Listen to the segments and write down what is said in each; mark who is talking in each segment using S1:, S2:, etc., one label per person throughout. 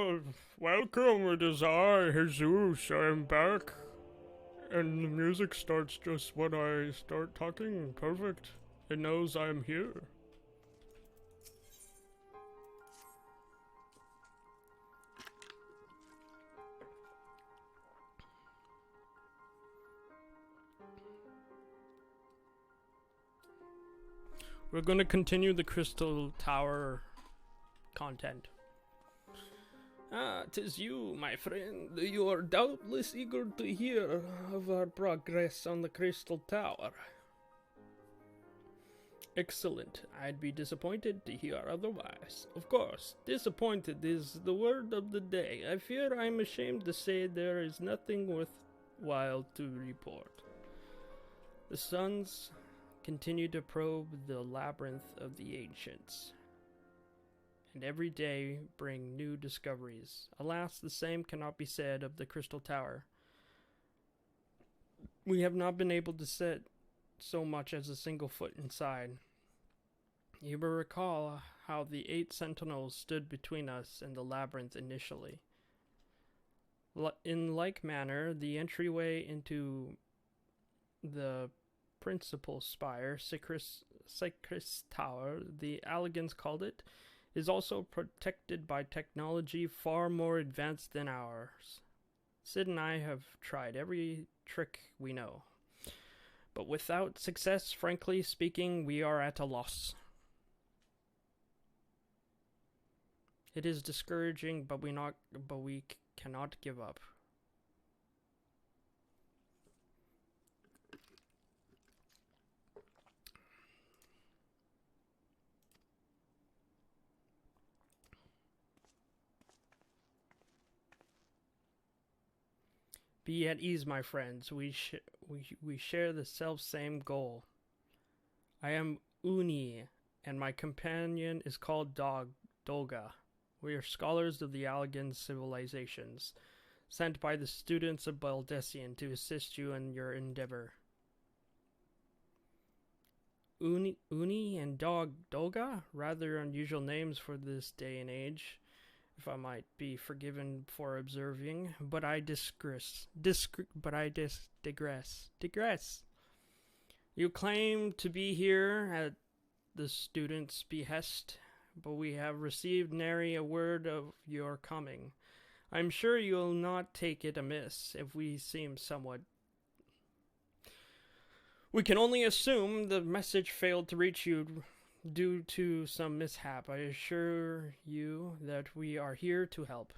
S1: Oh, welcome, it is I, Haysoos. I am back. And the music starts just when I start talking. Perfect. It knows I am here. We're gonna continue the Crystal Tower content. Ah, 'tis you, my friend. You are doubtless eager to hear of our progress on the Crystal Tower. Excellent. I'd be disappointed to hear otherwise. Of course, disappointed is the word of the day. I fear I'm ashamed to say there is nothing worthwhile to report. The Suns continue to probe the labyrinth of the ancients, and every day bring new discoveries. Alas, the same cannot be said of the Crystal Tower. We have not been able to set so much as a single foot inside. You will recall how the 8 sentinels stood between us and the labyrinth initially. In like manner, the entryway into the principal spire, Cycris Tower, the Alligans called it, is also protected by technology far more advanced than ours. Sid and I have tried every trick we know, but without success. Frankly speaking, we are at a loss. It is discouraging, but we cannot give up. Be at ease, my friends. We share the self-same goal. I am Uni, and my companion is called Dolga. We are scholars of the Allegan civilizations, sent by the students of Baldessian to assist you in your endeavor. Uni and Dolga? Rather unusual names for this day and age, if I might be forgiven for observing, but I digress. You claim to be here at the student's behest, but we have received nary a word of your coming. I'm sure you'll not take it amiss if we seem somewhat... We can only assume the message failed to reach you due to some mishap. I assure you that we are here to help.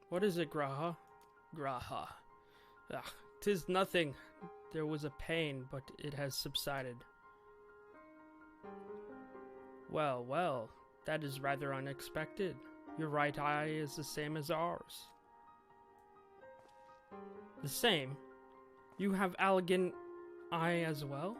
S1: What is it, Graha? Graha. Ah, 'tis nothing. There was a pain, but it has subsided. Well, that is rather unexpected. Your right eye is the same as ours. The same? You have Allegan eye as well?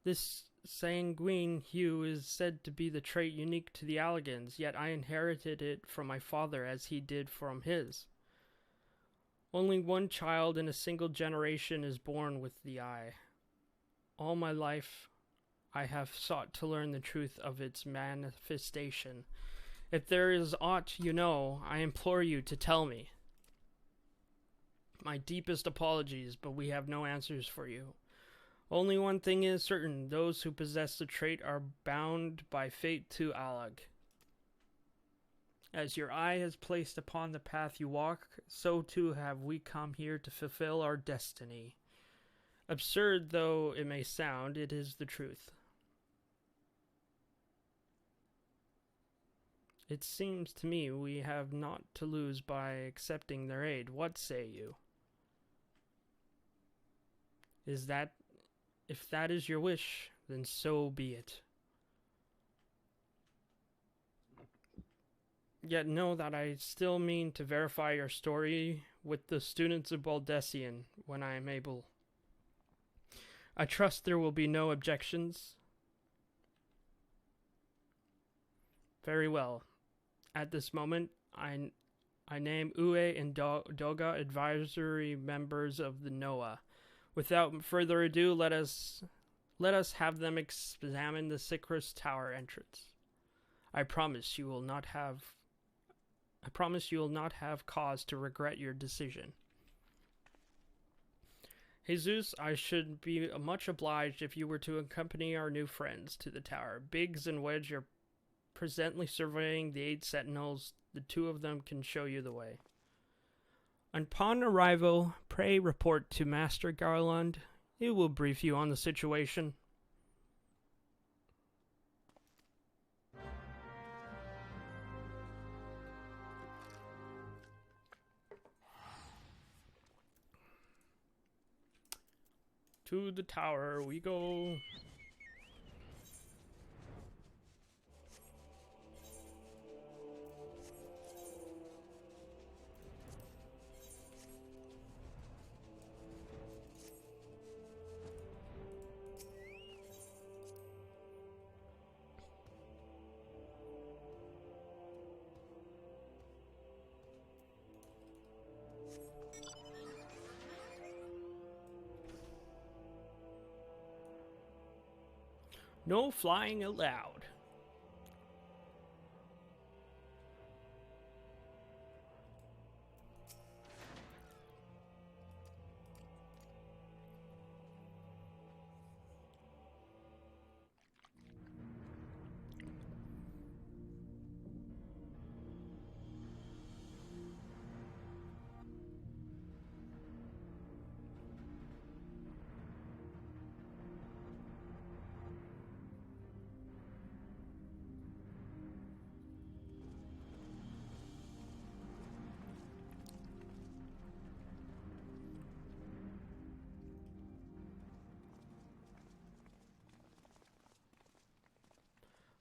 S1: This sanguine hue is said to be the trait unique to the Alligans, yet I inherited it from my father as he did from his. Only one child in a single generation is born with the eye. All my life, I have sought to learn the truth of its manifestation. If there is aught you know, I implore you to tell me. My deepest apologies, but we have no answers for you. Only one thing is certain: those who possess the trait are bound by fate to Allag. As your eye has placed upon the path you walk, so too have we come here to fulfill our destiny. Absurd though it may sound, it is the truth. It seems to me we have naught to lose by accepting their aid. What say you? If that is your wish, then so be it. Yet know that I still mean to verify your story with the students of Baldessian when I am able. I trust there will be no objections. Very well. At this moment, I name Ue and Doga advisory members of the NOAA. Without further ado, let us Let us have them examine the Sicris Tower entrance. I promise you will not have cause to regret your decision. Haysoos, I should be much obliged if you were to accompany our new friends to the tower. Biggs and Wedge are presently surveying the 8 sentinels. The 2 of them can show you the way. Upon arrival, pray report to Master Garland. He will brief you on the situation. To the tower we go. No flying allowed.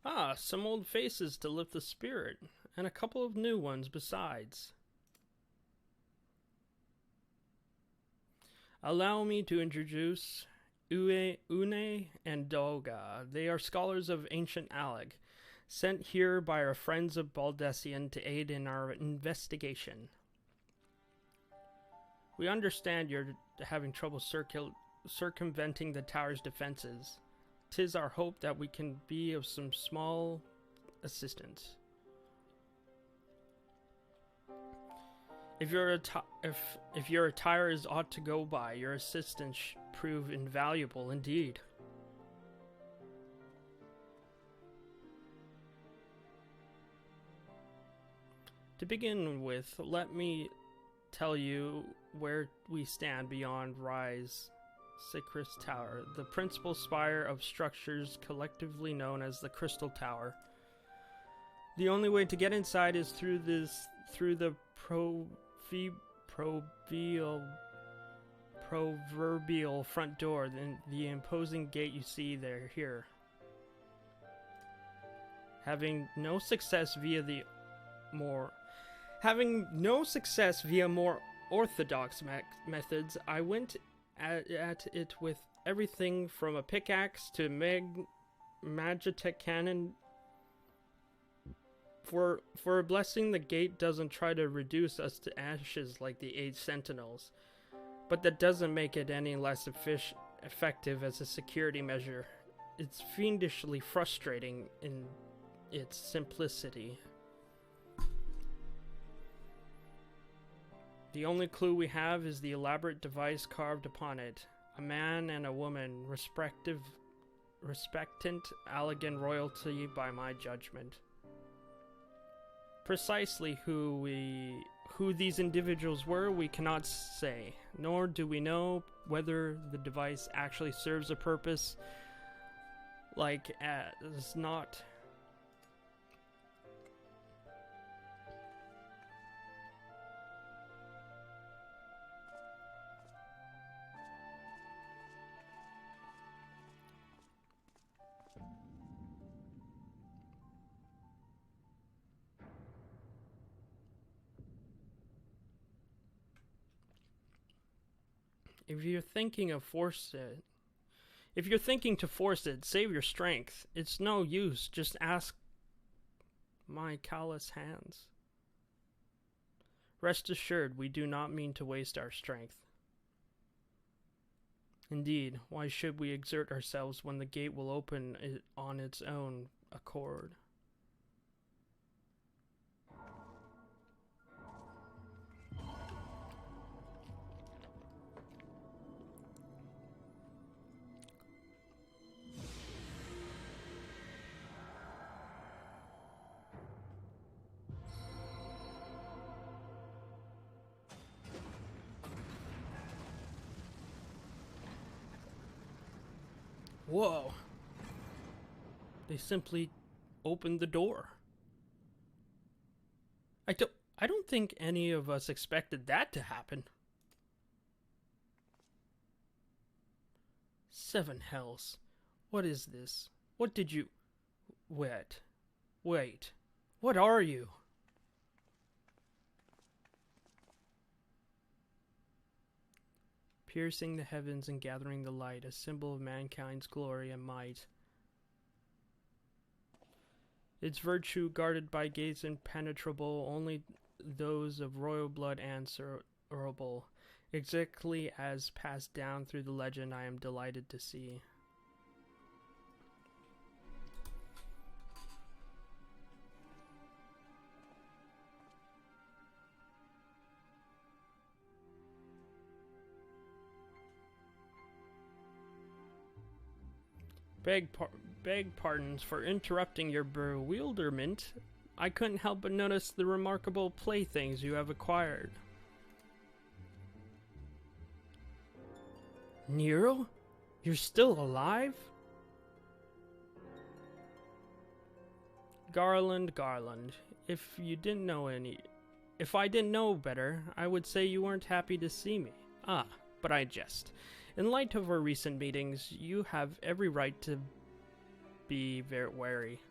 S1: Ah, some old faces to lift the spirit, and a couple of new ones besides. Allow me to introduce Une and Doga. They are scholars of ancient Alag, sent here by our friends of Baldessian to aid in our investigation. We understand you're having trouble circumventing the tower's defenses. 'Tis our hope that we can be of some small assistance. If your attire is ought to go by, your assistance prove invaluable indeed. To begin with, let me tell you where we stand beyond Rise Sicris Tower, the principal spire of structures collectively known as the Crystal Tower. The only way to get inside is through the proverbial front door, the imposing gate you see there here. Having no success via more orthodox methods, I went at it with everything from a pickaxe to magitech cannon. For a blessing, the gate doesn't try to reduce us to ashes like the 8 sentinels, but that doesn't make it any less effective as a security measure. It's fiendishly frustrating in its simplicity. The only clue we have is the elaborate device carved upon it. A man and a woman, respectant Allagan royalty by my judgment. Precisely who these individuals were, we cannot say, nor do we know whether the device actually serves a purpose like as not. If you're thinking to force it, save your strength. It's no use. Just ask my callous hands. Rest assured, we do not mean to waste our strength. Indeed, why should we exert ourselves when the gate will open on its own accord? Whoa. They simply opened the door. I don't think any of us expected that to happen. 7 hells. What is this? What did you... Wait. What are you? Piercing the heavens and gathering the light, a symbol of mankind's glory and might. Its virtue guarded by gates impenetrable, only those of royal blood answerable, exactly as passed down through the legend I am delighted to see. Beg pardons for interrupting your bewilderment. I couldn't help but notice the remarkable playthings you have acquired. Nero? You're still alive? Garland. If I didn't know better, I would say you weren't happy to see me. Ah, but I jest. In light of our recent meetings, you have every right to be very wary.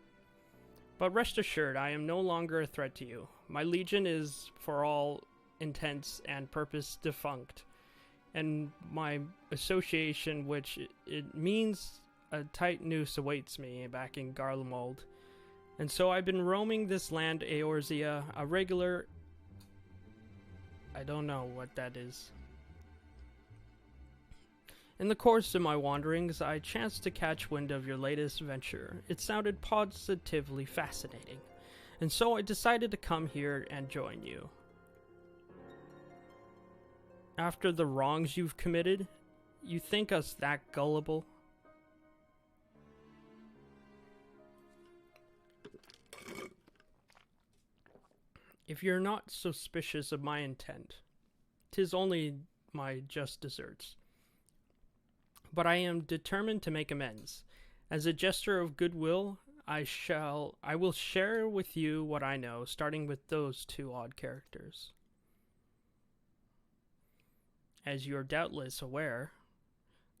S1: But rest assured, I am no longer a threat to you. My legion is, for all intents and purpose, defunct, and my association, which it means a tight noose awaits me back in Garlemald. And so I've been roaming this land Eorzea, a regular... I don't know what that is. In the course of my wanderings, I chanced to catch wind of your latest venture. It sounded positively fascinating, and so I decided to come here and join you. After the wrongs you've committed, you think us that gullible? If you're not suspicious of my intent, 'tis only my just deserts. But I am determined to make amends. As a gesture of goodwill, I will share with you what I know, starting with those 2 odd characters. As you are doubtless aware,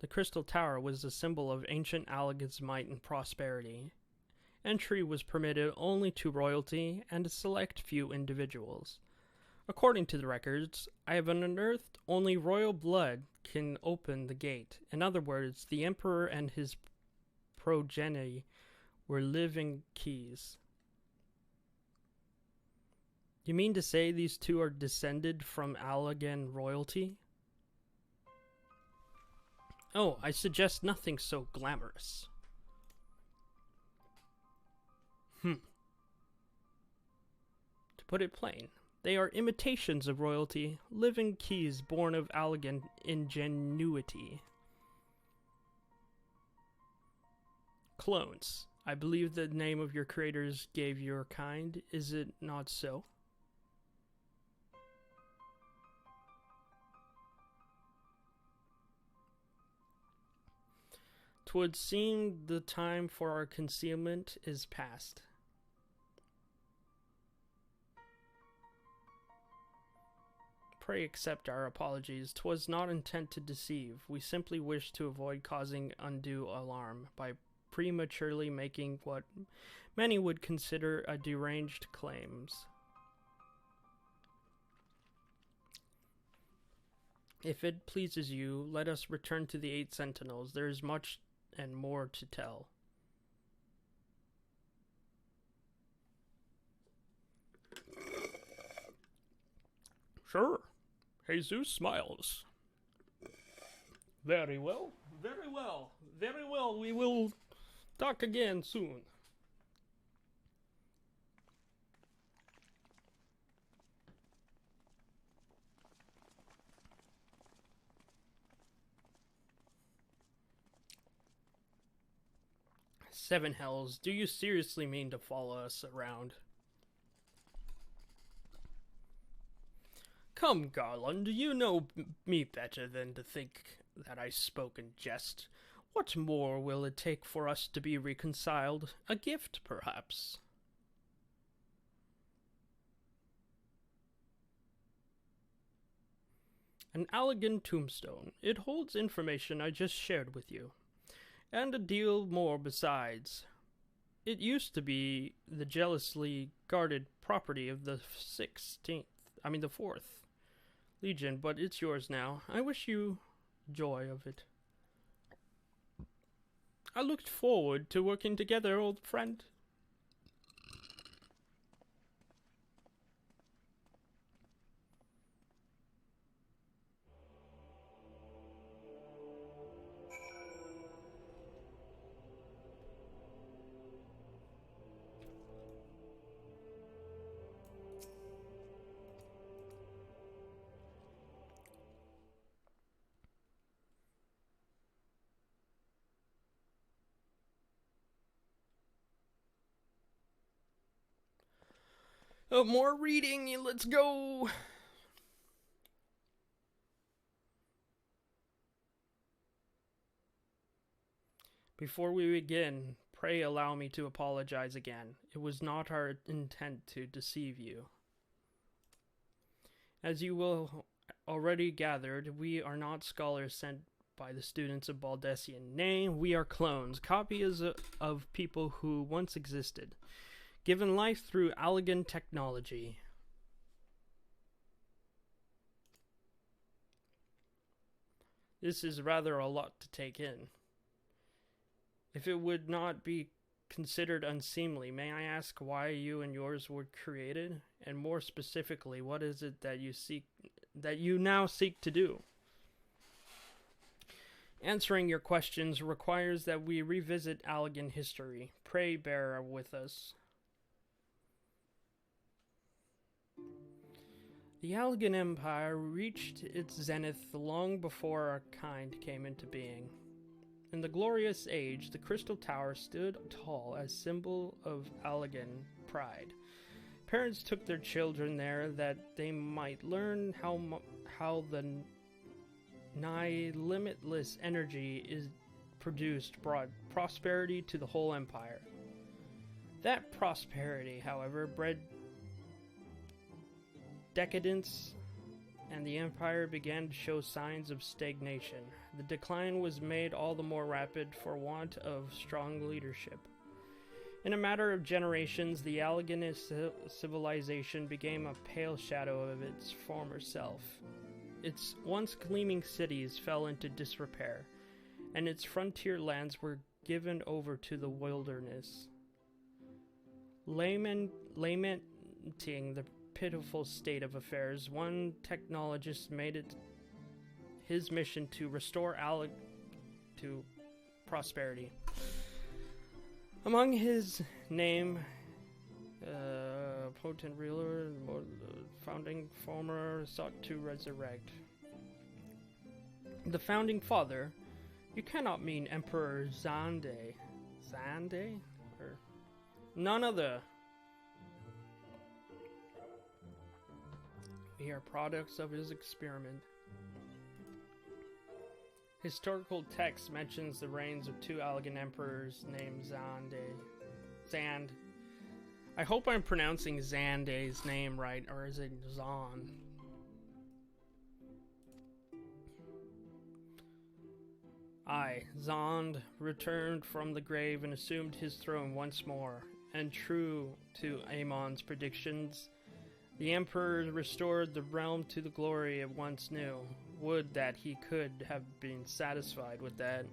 S1: the Crystal Tower was a symbol of ancient Allagan's might and prosperity. Entry was permitted only to royalty and a select few individuals. According to the records, I have unearthed only royal blood can open the gate. In other words, the Emperor and his progeny were living keys. You mean to say these 2 are descended from Allagan royalty? Oh, I suggest nothing so glamorous. To put it plain, they are imitations of royalty, living keys born of Allagan ingenuity. Clones. I believe the name of your creators gave your kind. Is it not so? 'Twould seem the time for our concealment is past. Pray accept our apologies. 'Twas not intent to deceive. We simply wished to avoid causing undue alarm by prematurely making what many would consider a deranged claims. If it pleases you, let us return to the 8 Sentinels. There is much and more to tell. Sure. Haysoos smiles. Very well, very well, very well. We will talk again soon. Seven Hells, do you seriously mean to follow us around? Come, Garland, you know me better than to think that I spoke in jest. What more will it take for us to be reconciled? A gift, perhaps? An elegant tombstone. It holds information I just shared with you, and a deal more besides. It used to be the jealously guarded property of the 4th Legion, but it's yours now. I wish you joy of it. I looked forward to working together, old friend. Oh, more reading, let's go! Before we begin, pray allow me to apologize again. It was not our intent to deceive you. As you will already gathered, we are not scholars sent by the students of Baldessian. Nay, we are clones, copies of people who once existed, given life through elegant technology. This is rather a lot to take in. If it would not be considered unseemly, may I ask why you and yours were created? And more specifically, what is it that you now seek to do? Answering your questions requires that we revisit Allegan history. Pray bear with us. The Allegan Empire reached its zenith long before our kind came into being. In the glorious age, the Crystal Tower stood tall as symbol of Allegan pride. Parents took their children there that they might learn how the nigh limitless energy is produced brought prosperity to the whole empire. That prosperity, however, bred decadence, and the empire began to show signs of stagnation. The decline was made all the more rapid for want of strong leadership. In a matter of generations, the Alleganist civilization became a pale shadow of its former self. Its once gleaming cities fell into disrepair, and its frontier lands were given over to the wilderness. Lamenting the pitiful state of affairs, one technologist made it his mission to restore to prosperity. Among his name, potent ruler, founding former sought to resurrect. The founding father, you cannot mean Emperor Zande? Or none other. We are products of his experiment. Historical text mentions the reigns of two Allegan emperors named Zand. I hope I'm pronouncing Zande's name right, or is it Zan? Zand returned from the grave and assumed his throne once more, and true to Amon's predictions, the Emperor restored the realm to the glory it once knew. Would that he could have been satisfied with that.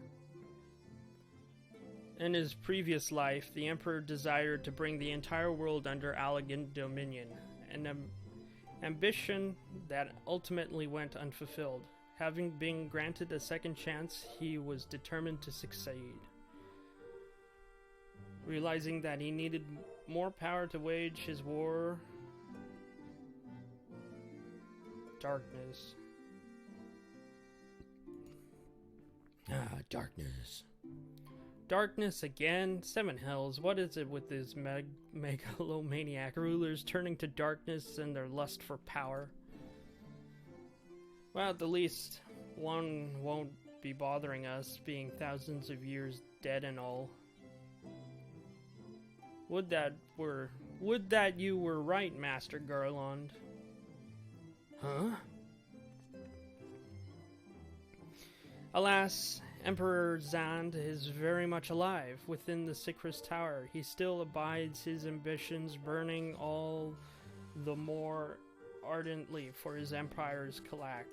S1: In his previous life, the Emperor desired to bring the entire world under Allegan dominion, an ambition that ultimately went unfulfilled. Having been granted a second chance, he was determined to succeed. Realizing that he needed more power to wage his war, darkness. Darkness. Darkness again? Seven hells, what is it with these megalomaniac rulers turning to darkness and their lust for power? Well, at the least, one won't be bothering us, being thousands of years dead and all. Would that you were right, Master Garland. Huh? Alas, Emperor Zand is very much alive within the Sicris Tower. He still abides his ambitions, burning all the more ardently for his empire's collapse.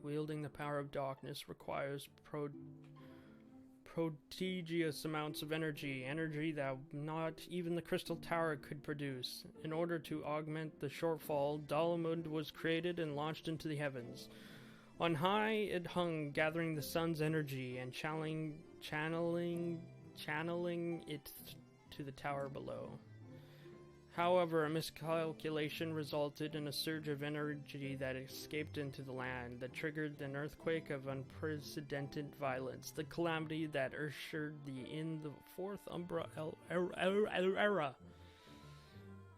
S1: Wielding the power of darkness requires prodigious amounts of energy that not even the Crystal Tower could produce. In order to augment the shortfall, Dalamud was created and launched into the heavens. On high it hung, gathering the sun's energy and channeling it to the tower below. However, a miscalculation resulted in a surge of energy that escaped into the land, that triggered an earthquake of unprecedented violence, the calamity that ushered in the Fourth Umbra era.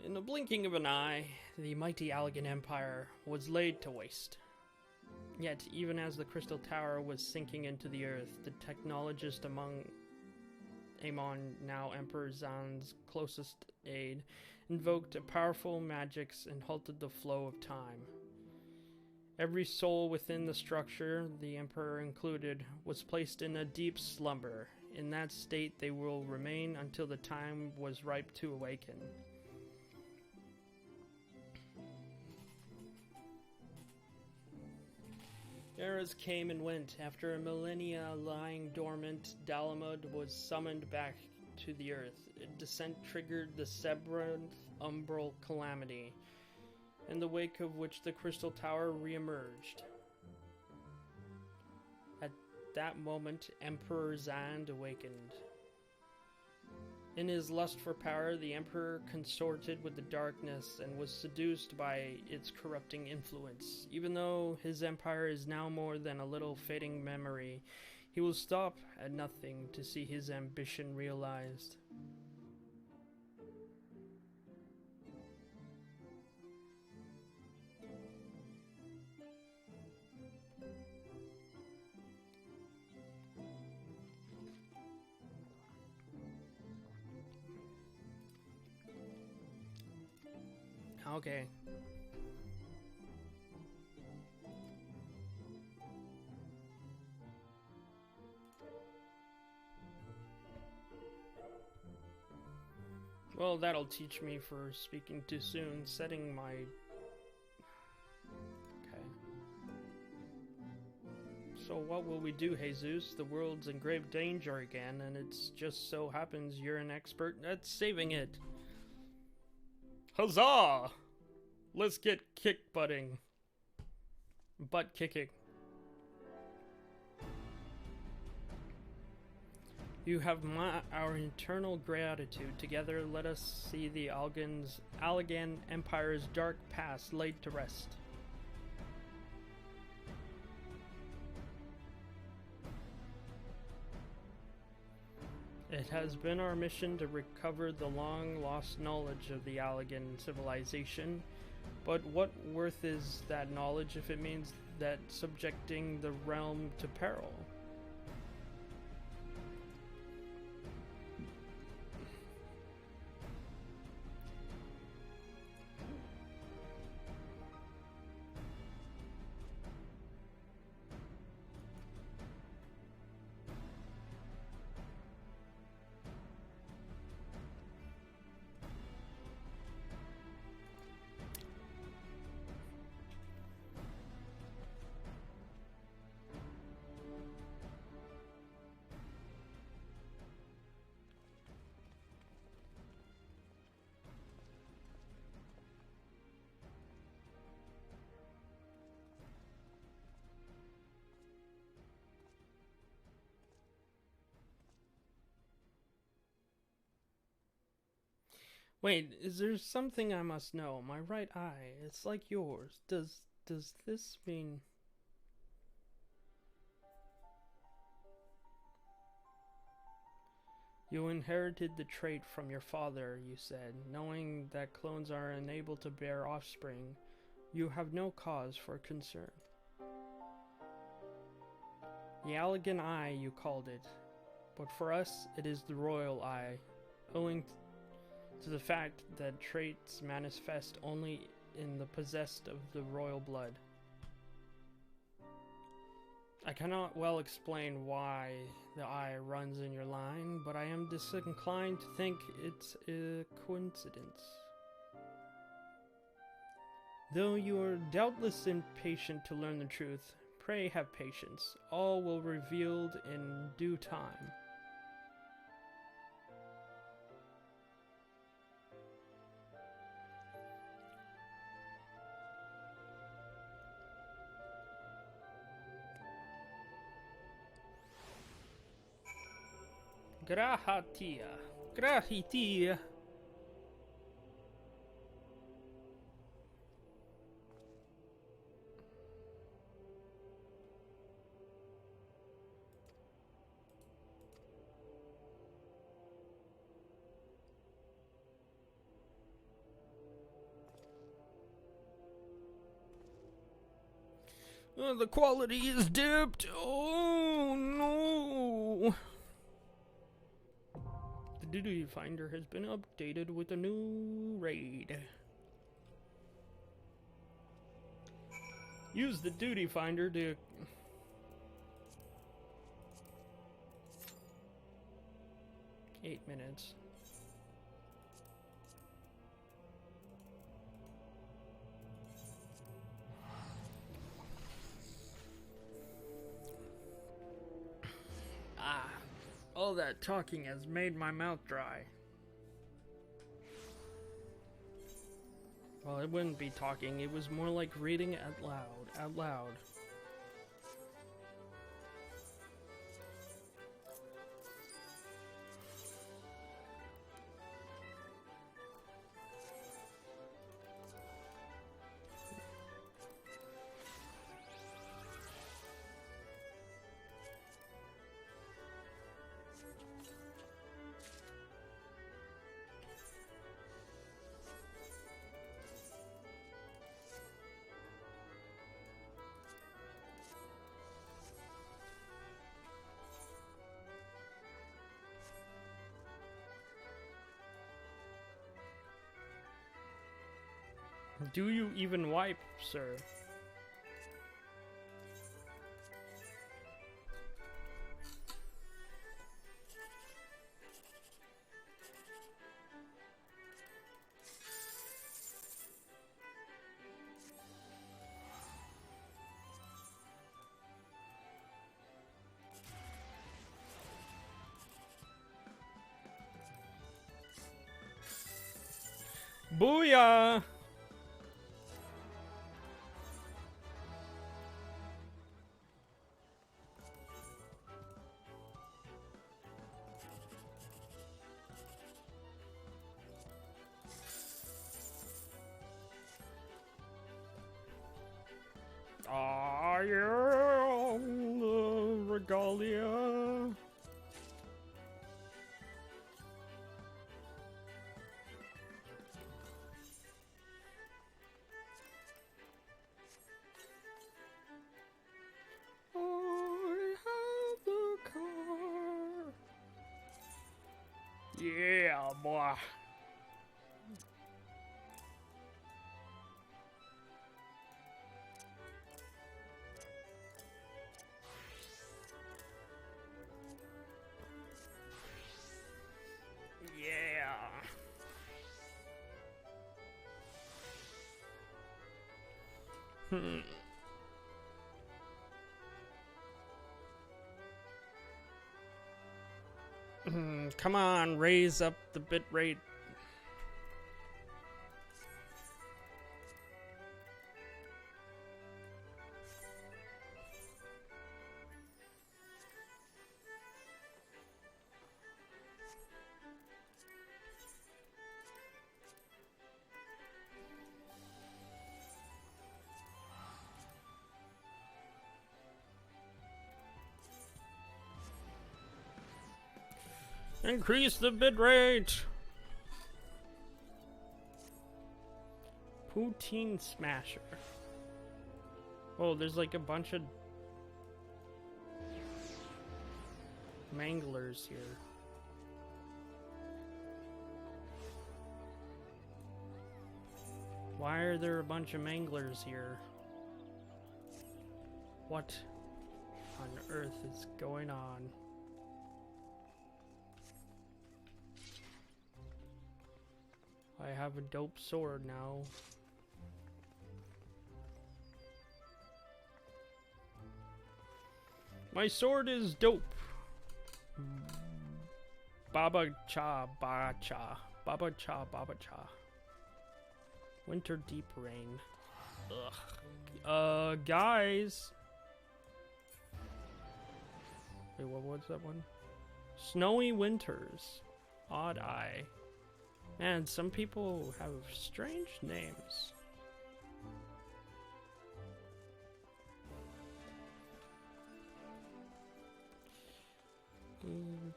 S1: In the blinking of an eye, the mighty Allagan Empire was laid to waste. Yet, even as the Crystal Tower was sinking into the earth, the technologist among Amon, now Emperor Zan's closest aide, invoked powerful magics and halted the flow of time. Every soul within the structure, the Emperor included, was placed in a deep slumber. In that state they will remain until the time was ripe to awaken. Eras came and went. After a millennia lying dormant, Dalamud was summoned back to the earth. Descent triggered the seventh umbral calamity, in the wake of which the Crystal Tower re-emerged. At that moment, Emperor Zand awakened. In his lust for power, the Emperor consorted with the darkness and was seduced by its corrupting influence. Even though his empire is now more than a little fading memory, he will stop at nothing to see his ambition realized. Okay. Well, that'll teach me for speaking too soon, setting my... Okay. So what will we do, Haysoos? The world's in grave danger again, and it's just so happens you're an expert at saving it. Huzzah! Let's get butt-kicking. You have our eternal gratitude. Together, let us see the Allagan Empire's dark past laid to rest. It has been our mission to recover the long-lost knowledge of the Allagan civilization, but what worth is that knowledge if it means that subjecting the realm to peril? Wait, is there something I must know? My right eye, it's like yours. Does this mean... You inherited the trait from your father, you said. Knowing that clones are unable to bear offspring, you have no cause for concern. The elegant eye, you called it. But for us, it is the royal eye, owing to the fact that traits manifest only in the possessed of the royal blood. I cannot well explain why the eye runs in your line, but I am disinclined to think it's a coincidence. Though you are doubtless impatient to learn the truth, pray have patience. All will be revealed in due time. Grahatia. Grahitia. The quality is dipped. Oh no. The duty finder has been updated with a new raid. Use the duty finder to... Eight minutes. All that talking has made my mouth dry. Well, it wouldn't be talking, it was more like reading out loud. Do you even wipe, sir? Booyah! Ah, yeah, the regalia. I have the car. Yeah, boy. Yeah. Come on, raise up the bit rate. Increase the bitrate! Poutine Smasher. Oh, there's like a bunch of manglers here. Why are there a bunch of manglers here? What on earth is going on? I have a dope sword now. My sword is dope. Baba cha, ba cha. Baba cha, baba cha. Winter Deep Rain. Ugh. Guys. Wait, what was that one? Snowy Winters. Odd Eye. Man, some people have strange names.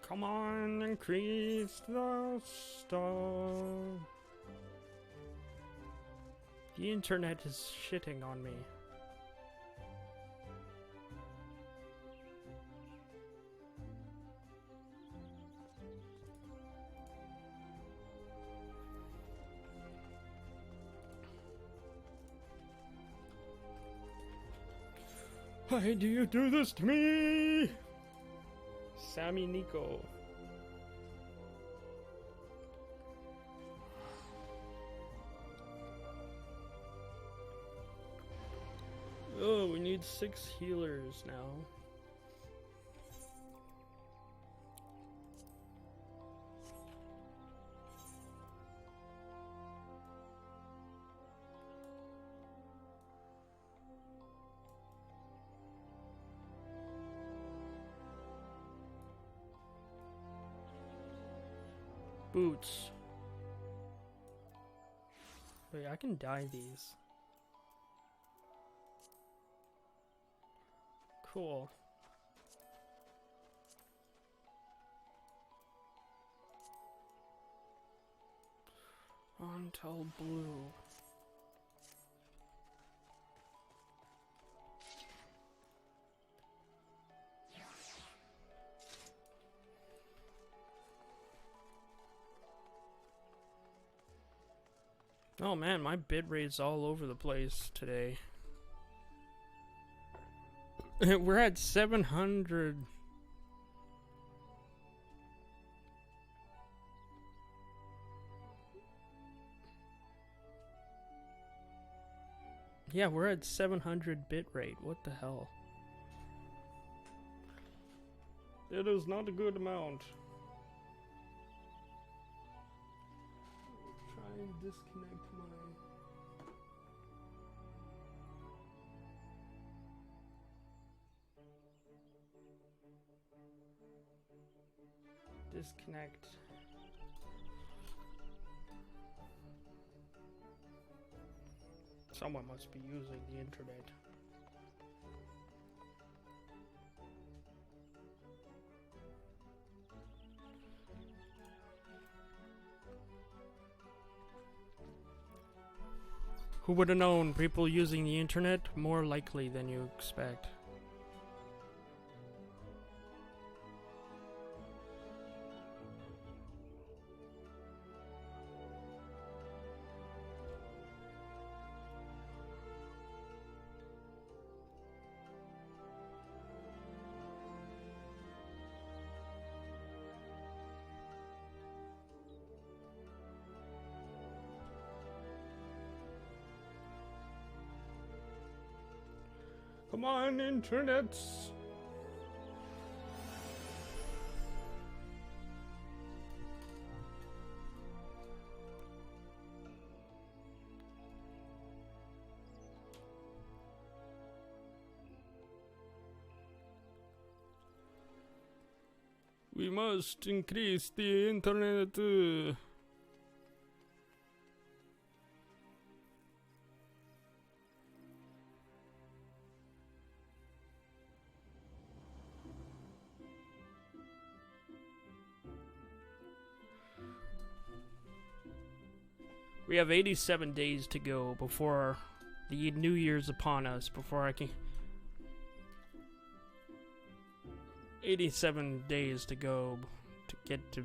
S1: Come on, increase the star. The internet is shitting on me. Why do you do this to me? Sammy Nico. Oh, we need 6 healers now. Boots. Wait, I can dye these. Cool. Until blue. Oh man, my bitrate's all over the place today. We're at 700. Yeah, we're at 700 bitrate. What the hell? It is not a good amount. Try and disconnect my... Disconnect. Someone must be using the internet. Who would have known? People using the internet more likely than you expect. Come on, internets! We must increase the internet. We have 87 days to go before the New Year's upon us, before I can... 87 days to go to get to...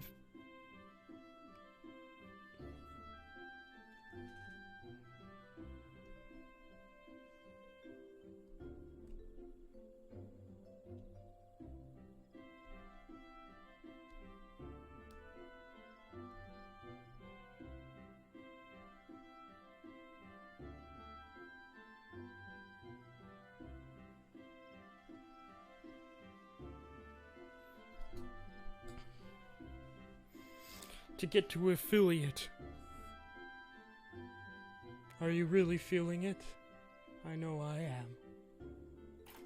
S1: to affiliate. Are you really feeling it? I know I am.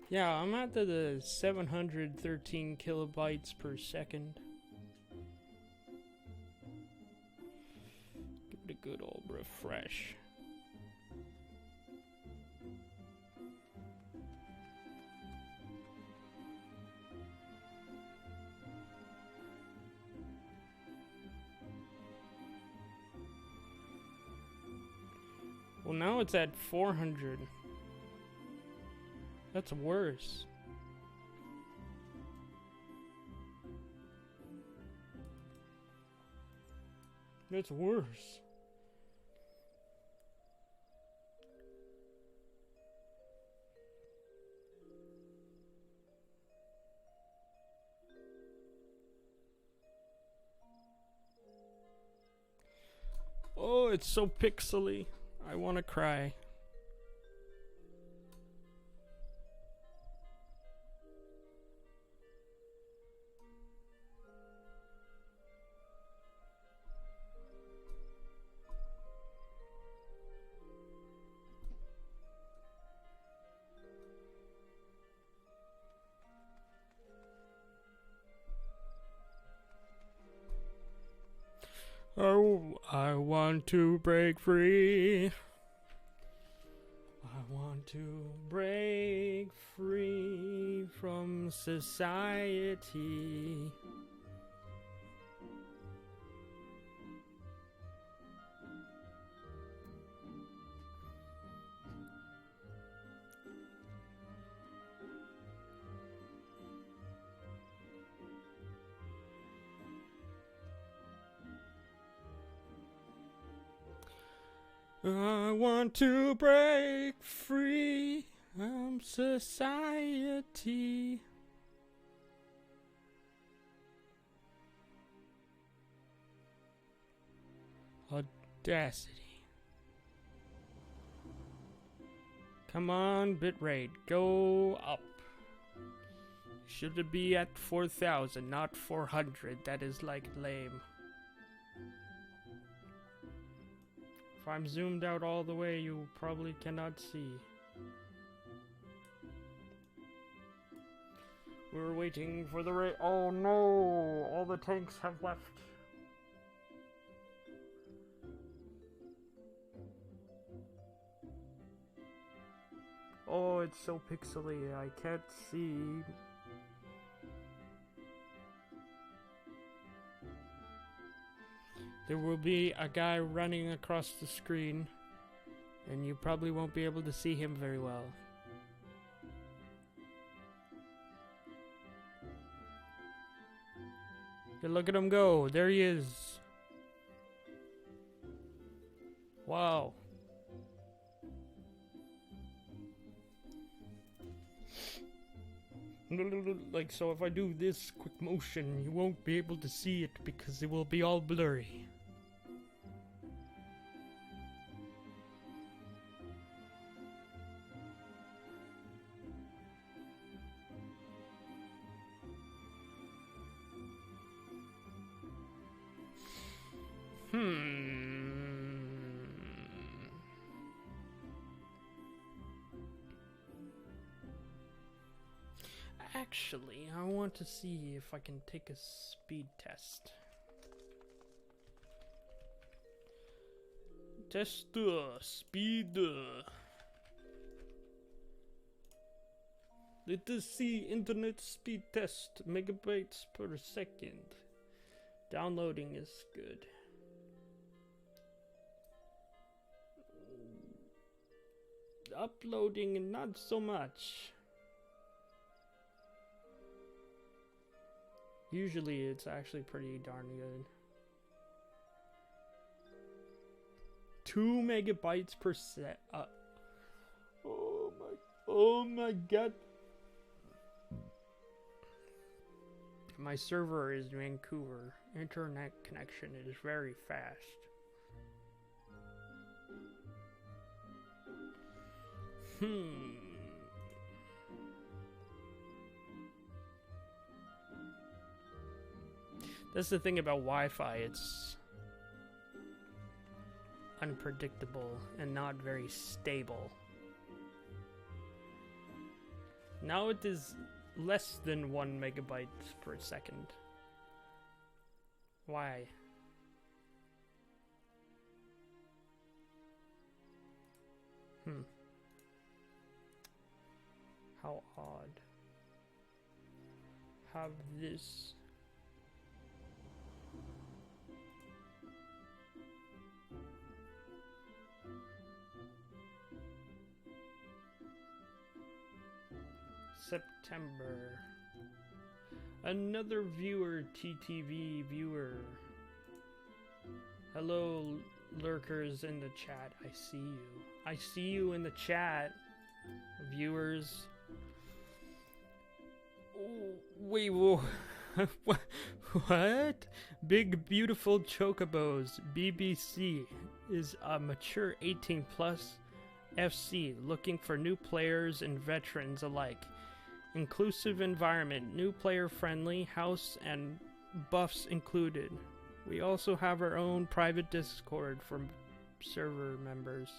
S1: Yeah, I'm at the 713 kilobytes per second. Give it a good old refresh. Well, now it's at 400. That's worse. That's worse. Oh, it's so pixely. I want to cry. Oh, I want to break free. I want to break free from society. I want to break free from society. Audacity. Come on, bitrate, go up. Should it be at 4,000, not 400? That is like lame. If I'm zoomed out all the way, you probably cannot see. We're waiting for the oh no! All the tanks have left. Oh, it's so pixely, I can't see. There will be a guy running across the screen, and you probably won't be able to see him very well. Hey, look at him go. There he is. Wow. Like, so if I do this quick motion, you won't be able to see it because it will be all blurry. Actually, I want to see if I can take a speed test. Test speed. Let us see internet speed test. Megabytes per second. Downloading is good. uploading and not so much. Usually it's actually pretty darn good. 2 megabytes per set. Oh my god. My server is Vancouver. Internet connection is very fast. That's the thing about Wi-Fi, it's unpredictable and not very stable. Now it is less than 1 megabyte per second. Why? How odd. Have this. September. Another viewer, TTV viewer. Hello, lurkers in the chat. I see you. I see you in the chat, viewers. Oh, wait, whoa. What? Big Beautiful Chocobos, BBC, is a mature 18 plus FC looking for new players and veterans alike. Inclusive environment, new player friendly, house and buffs included. We also have our own private Discord for server members.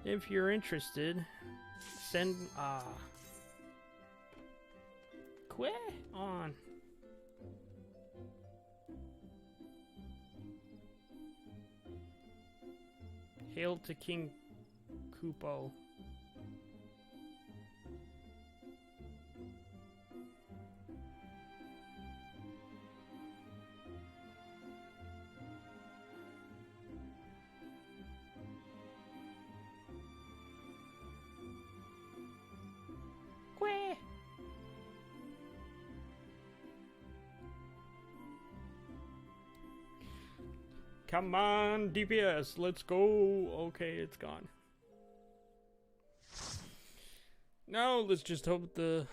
S1: If you're interested, send quit on. Hail to King Kupo. Come on, DPS, let's go. Okay, it's gone. Now let's just hope the...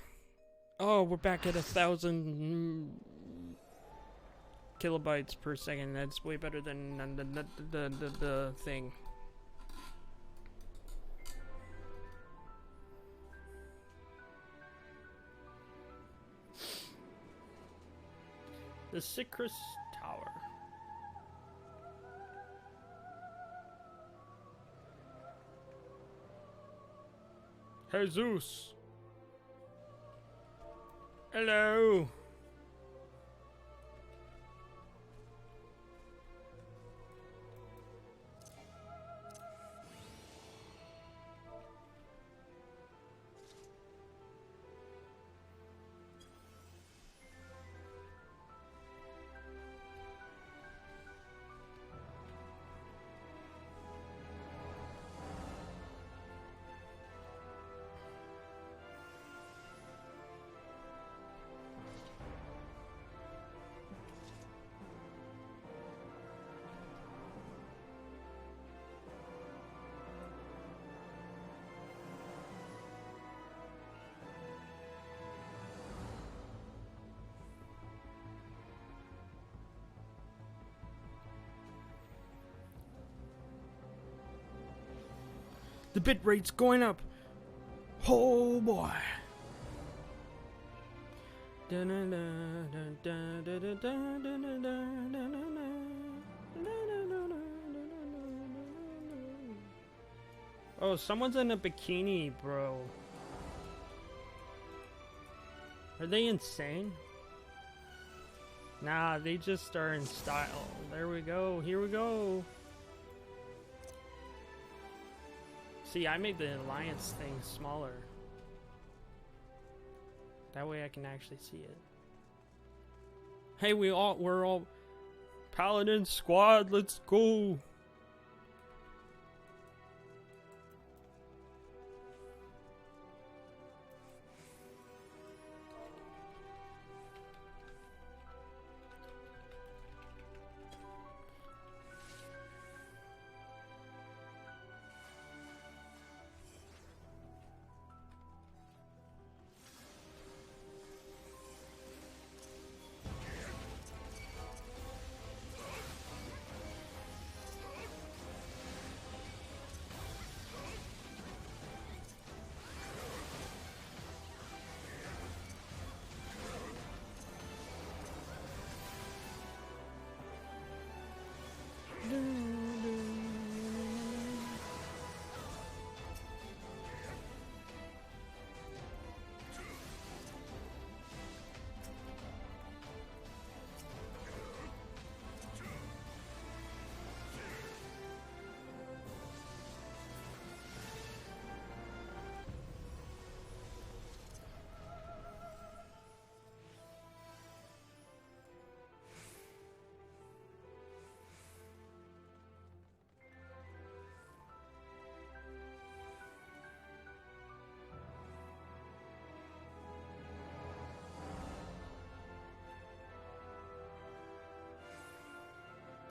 S1: Oh, we're back at 1,000 kilobytes per second. That's way better than the thing. The Sicris Tower. Haysoos. Hello. The bit rate's going up. Oh boy. Oh, someone's in a bikini, bro. Are they insane? Nah, they just are in style. There we go. Here we go. See, I made the alliance thing smaller. That way I can actually see it. Hey, we're all Paladin squad, let's go.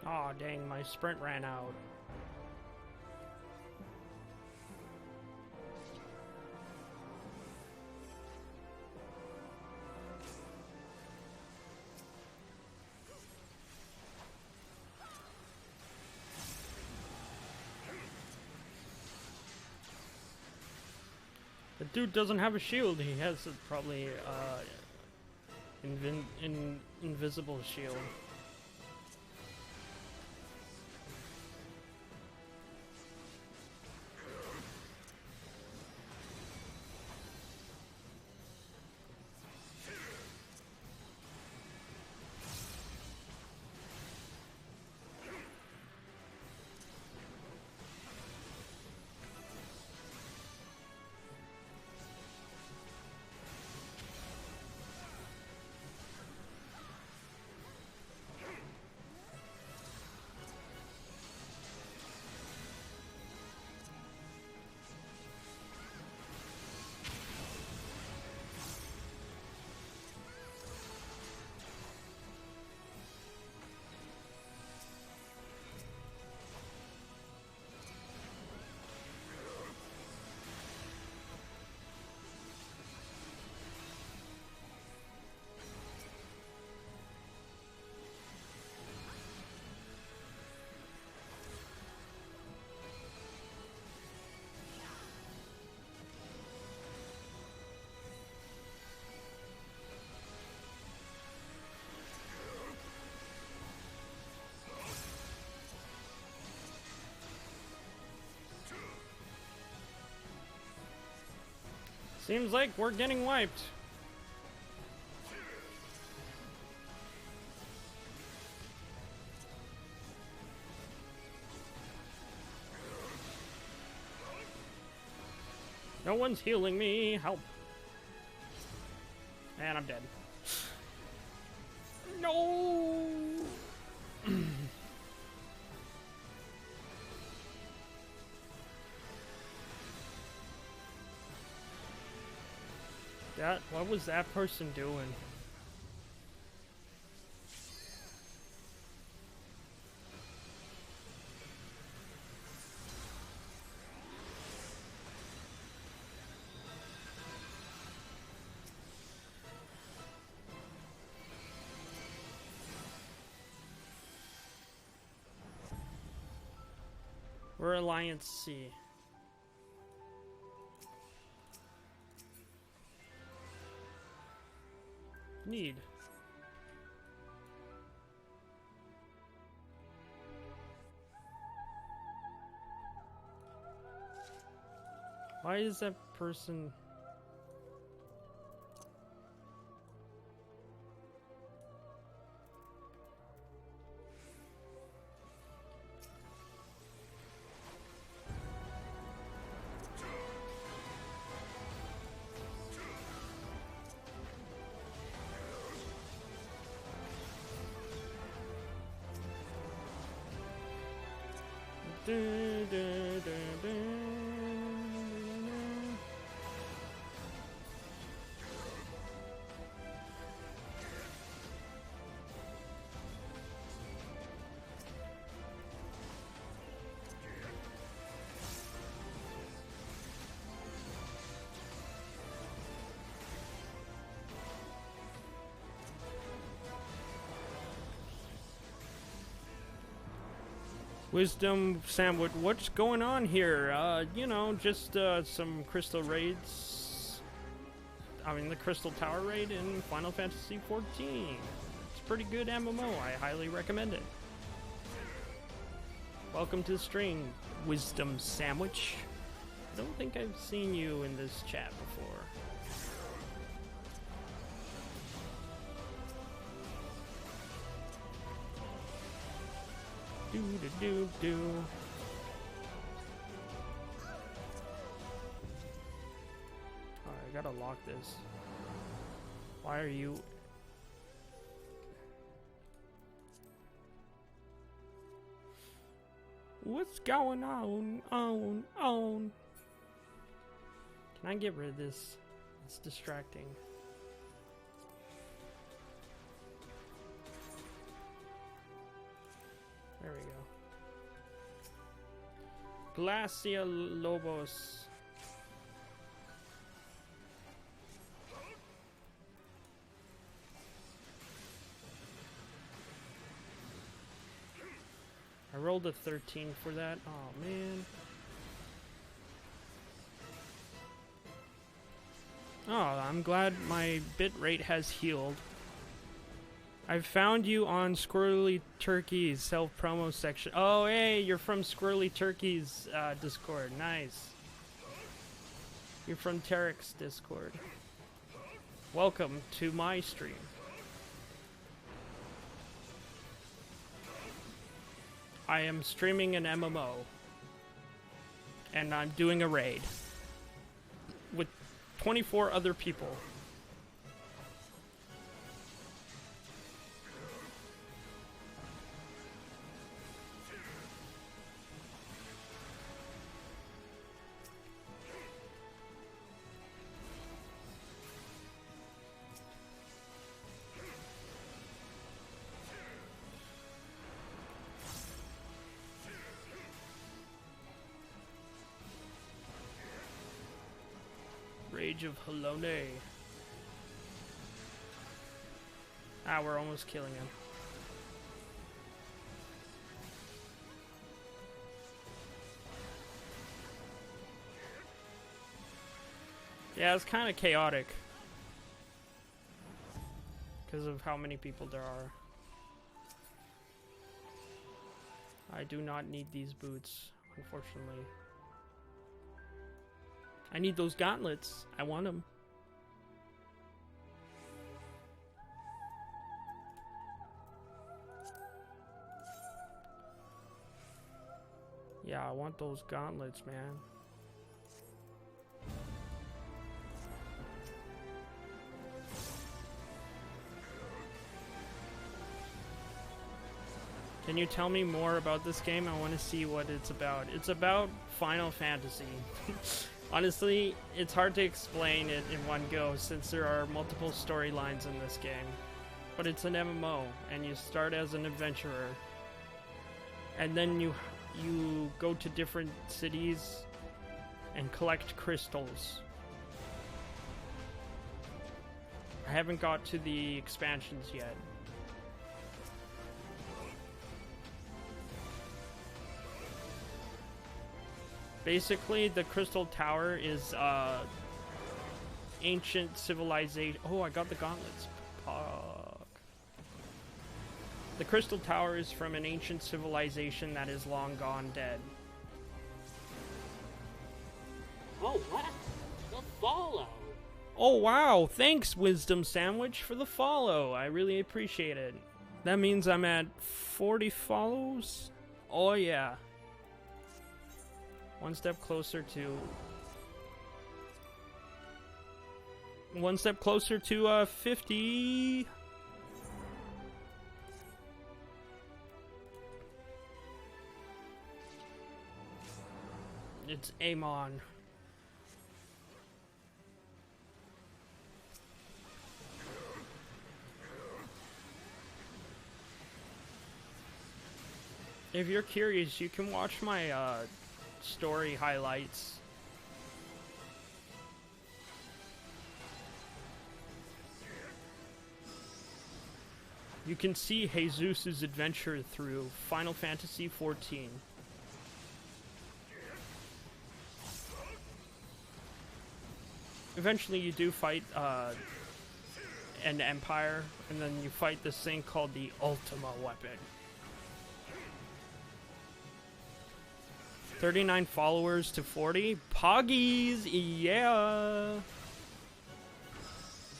S1: Aw, dang, my sprint ran out. The dude doesn't have a shield. He has probably invisible shield. Seems like we're getting wiped. No one's healing me. Help. And I'm dead. No. What was that person doing? We're Alliance C. Need. Why is that person... Wisdom Sandwich, what's going on here? You know, just some crystal raids. I mean, the Crystal Tower raid in Final Fantasy XIV. It's a pretty good MMO. I highly recommend it. Welcome to the stream, Wisdom Sandwich. I don't think I've seen you in this chat before. Do. Alright, I gotta lock this. Why are you... What's going on? Can I get rid of this? It's distracting. Glacia Lobos. I rolled a 13 for that. Oh man. Oh, I'm glad my bit rate has healed. I've found you on Squirrely Turkey's self-promo section. Oh, hey, you're from Squirrely Turkey's Discord. Nice. You're from Tarek's Discord. Welcome to my stream. I am streaming an MMO. And I'm doing a raid. With 24 other people. Rage of Halone. Ah, we're almost killing him. Yeah, it's kind of chaotic. Because of how many people there are. I do not need these boots, unfortunately. I need those gauntlets. I want them. Yeah, I want those gauntlets, man. Can you tell me more about this game? I want to see what it's about. It's about Final Fantasy. Honestly, it's hard to explain it in one go since there are multiple storylines in this game. But it's an MMO, and you start as an adventurer. And then you go to different cities and collect crystals. I haven't got to the expansions yet. Basically, the Crystal Tower is ancient civilization. Oh, I got the gauntlets. Fuck. The Crystal Tower is from an ancient civilization that is long gone dead.
S2: Oh, what? The follow.
S1: Oh, wow. Thanks, Wisdom Sandwich, for the follow. I really appreciate it. That means I'm at 40 follows? Oh, yeah. One step closer to 50. It's Amon. If you're curious, you can watch my story highlights. You can see Haysoos' adventure through Final Fantasy XIV. Eventually you do fight an empire, and then you fight this thing called the Ultima weapon. 39 followers to 40. Poggies! Yeah!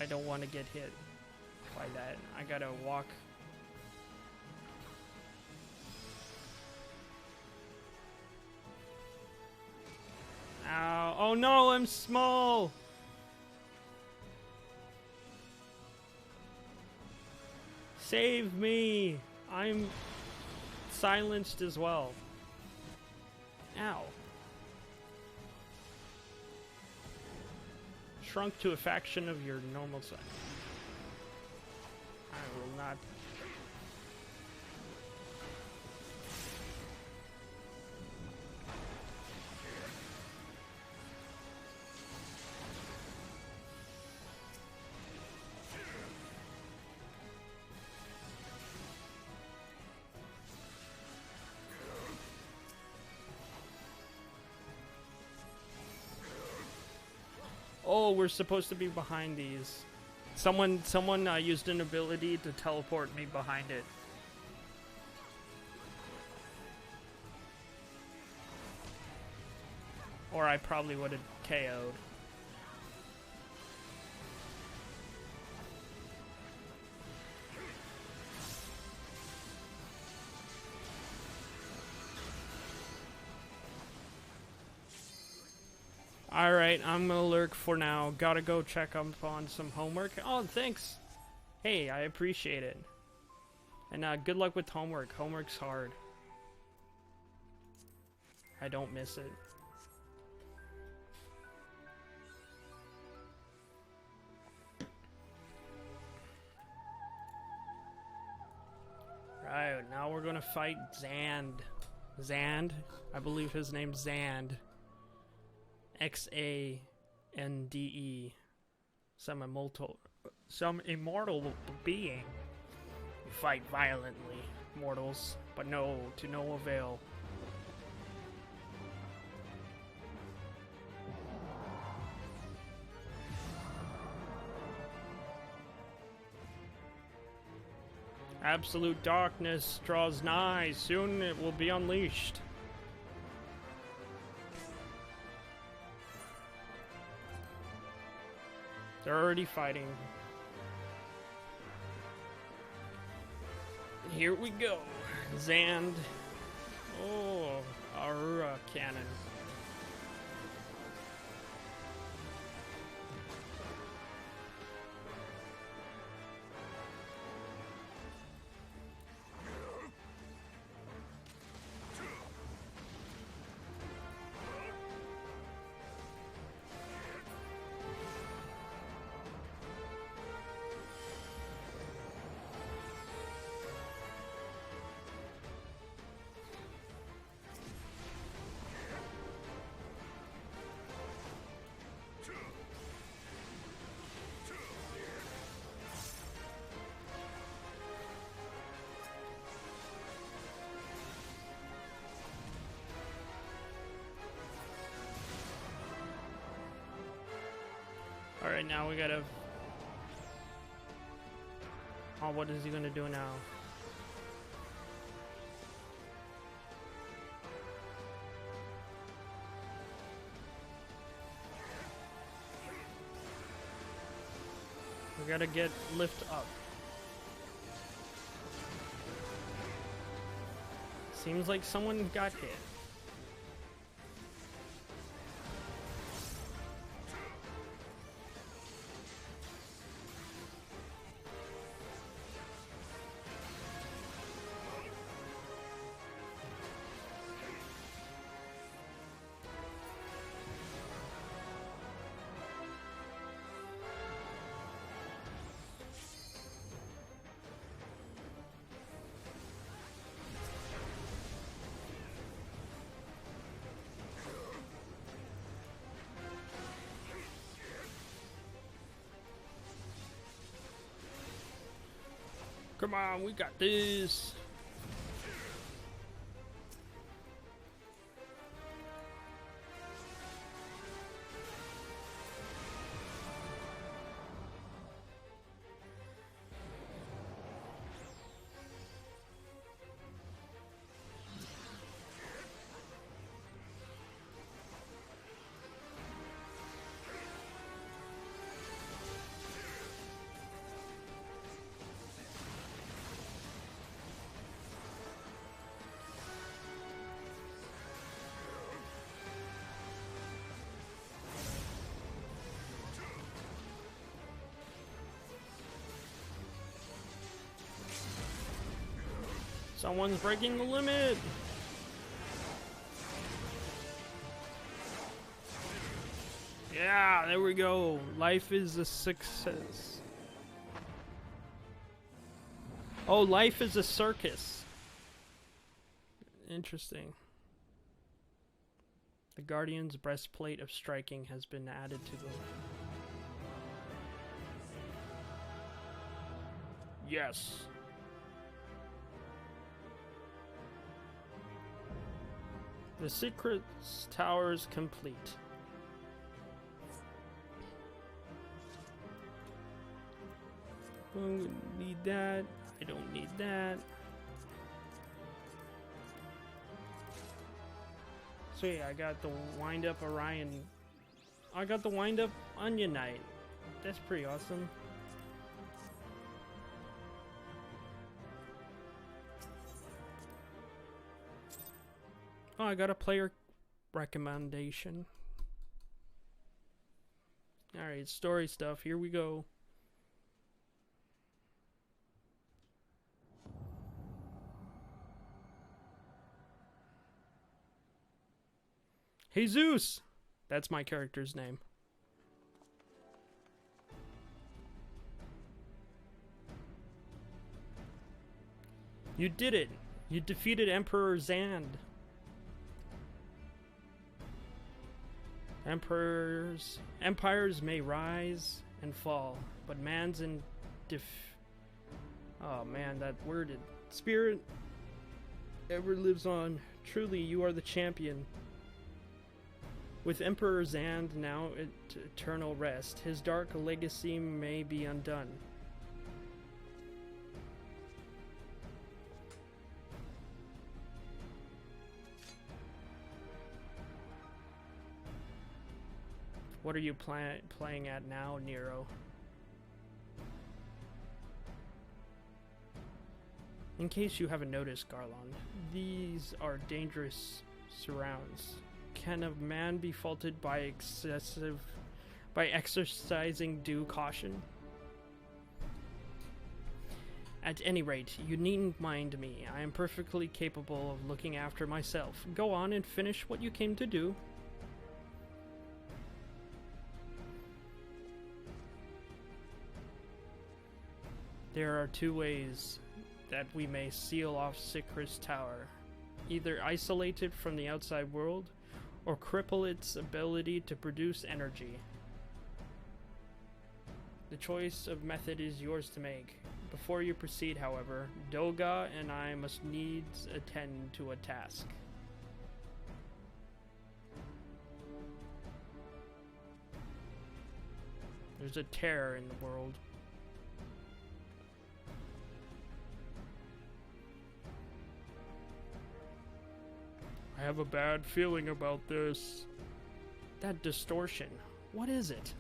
S1: I don't want to get hit by that. I gotta walk. Ow. Oh no, I'm small! Save me! I'm silenced as well. Ow. Shrunk to a fraction of your normal size. I will not. Oh, we're supposed to be behind these. Someone used an ability to teleport me behind it. Or I probably would have KO'd. Alright, I'm gonna lurk for now. Gotta go check up on some homework. Oh, thanks! Hey, I appreciate it. And good luck with homework. Homework's hard. I don't miss it. Right, now we're gonna fight Xand. Xand? I believe his name's Xand. XANDE. Some immortal being. You fight violently, mortals, but to no avail. Absolute darkness draws nigh. Soon it will be unleashed. They're already fighting. Here we go. Xand. Oh, Aurora cannon. Alright, now we gotta... Oh, what is he gonna do now? We gotta get lift up. Seems like someone got hit. Come on, we got this. Someone's breaking the limit. Yeah, there we go. Life is a success. Oh, life is a circus. Interesting. The Guardian's breastplate of striking has been added to the... Yes. The secret tower is complete. don't need that. I don't need that. So yeah, I got the wind up Orion. I got the wind up Onion Knight. That's pretty awesome. Oh, I got a player recommendation. Alright, story stuff. Here we go. Haysoos! That's my character's name. You did it! You defeated Emperor Zand. Empires may rise and fall, but man's oh man, that worded spirit ever lives on. Truly, you are the champion. With Emperor Zand now at eternal rest, his dark legacy may be undone. What are you playing at now, Nero? In case you haven't noticed, Garland, these are dangerous surrounds. Can a man be faulted by exercising due caution? At any rate, you needn't mind me. I am perfectly capable of looking after myself. Go on and finish what you came to do. There are two ways that we may seal off Sikr's tower. Either isolate it from the outside world, or cripple its ability to produce energy. The choice of method is yours to make. Before you proceed, however, Doga and I must needs attend to a task. There's a terror in the world. I have a bad feeling about this. That distortion. What is it?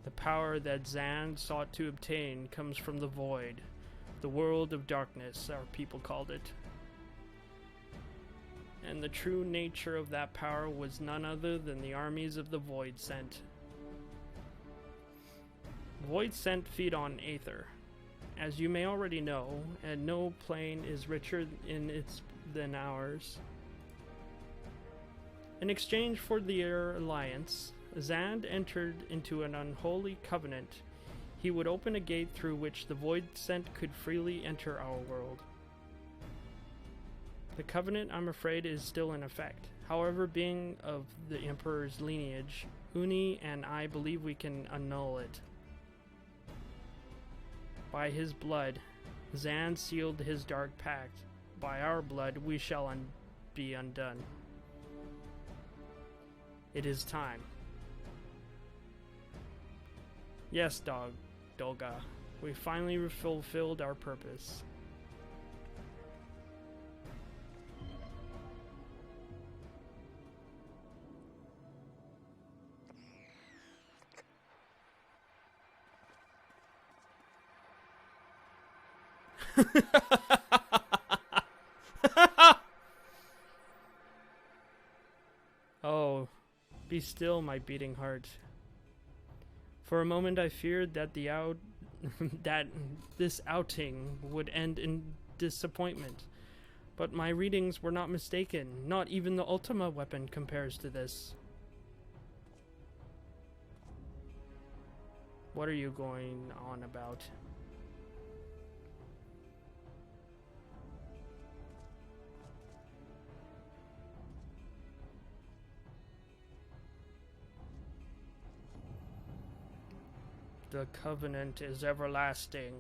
S1: The power that Zand sought to obtain comes from the void. The world of darkness, our people called it. And the true nature of that power was none other than the armies of the Void Sent. Void Sent feed on Aether. As you may already know, and no plane is richer in its than ours. In exchange for their alliance, Zand entered into an unholy covenant. He would open a gate through which the Void Sent could freely enter our world. The covenant, I'm afraid, is still in effect. However, being of the Emperor's lineage, Uni and I believe we can annul it. By his blood, Zand sealed his dark pact. By our blood, we shall be undone. It is time. Yes, Dolga. We finally fulfilled our purpose. Oh, be still, my beating heart. For a moment I feared that this outing would end in disappointment. But my readings were not mistaken. Not even the Ultima weapon compares to this. What are you going on about? The covenant is everlasting.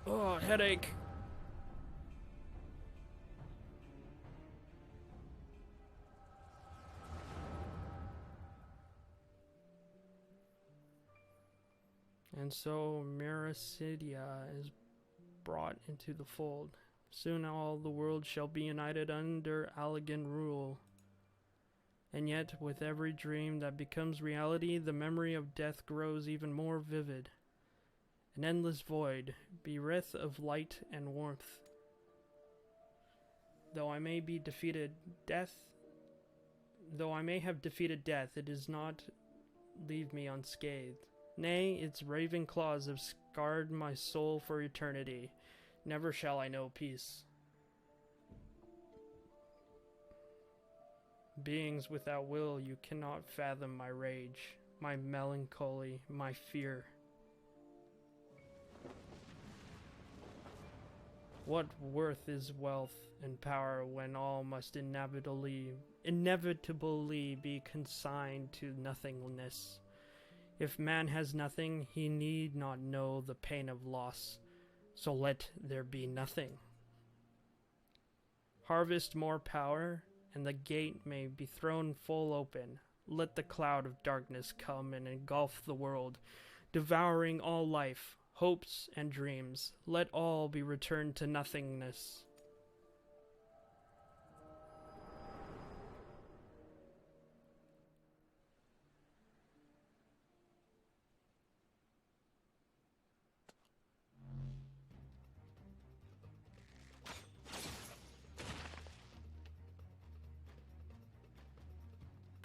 S1: Oh, headache. And so Mirasidia is brought into the fold. Soon all the world shall be united under Allegan rule. And yet, with every dream that becomes reality, the memory of death grows even more vivid. An endless void, bereft of light and warmth. Though I may have defeated death, it does not leave me unscathed. Nay, its raven claws have scarred my soul for eternity. Never shall I know peace. Beings without will, you cannot fathom my rage, my melancholy, my fear. What worth is wealth and power when all must inevitably be consigned to nothingness? If man has nothing, he need not know the pain of loss, so let there be nothing. Harvest more power, and the gate may be thrown full open. Let the cloud of darkness come and engulf the world, devouring all life, hopes, and dreams. Let all be returned to nothingness.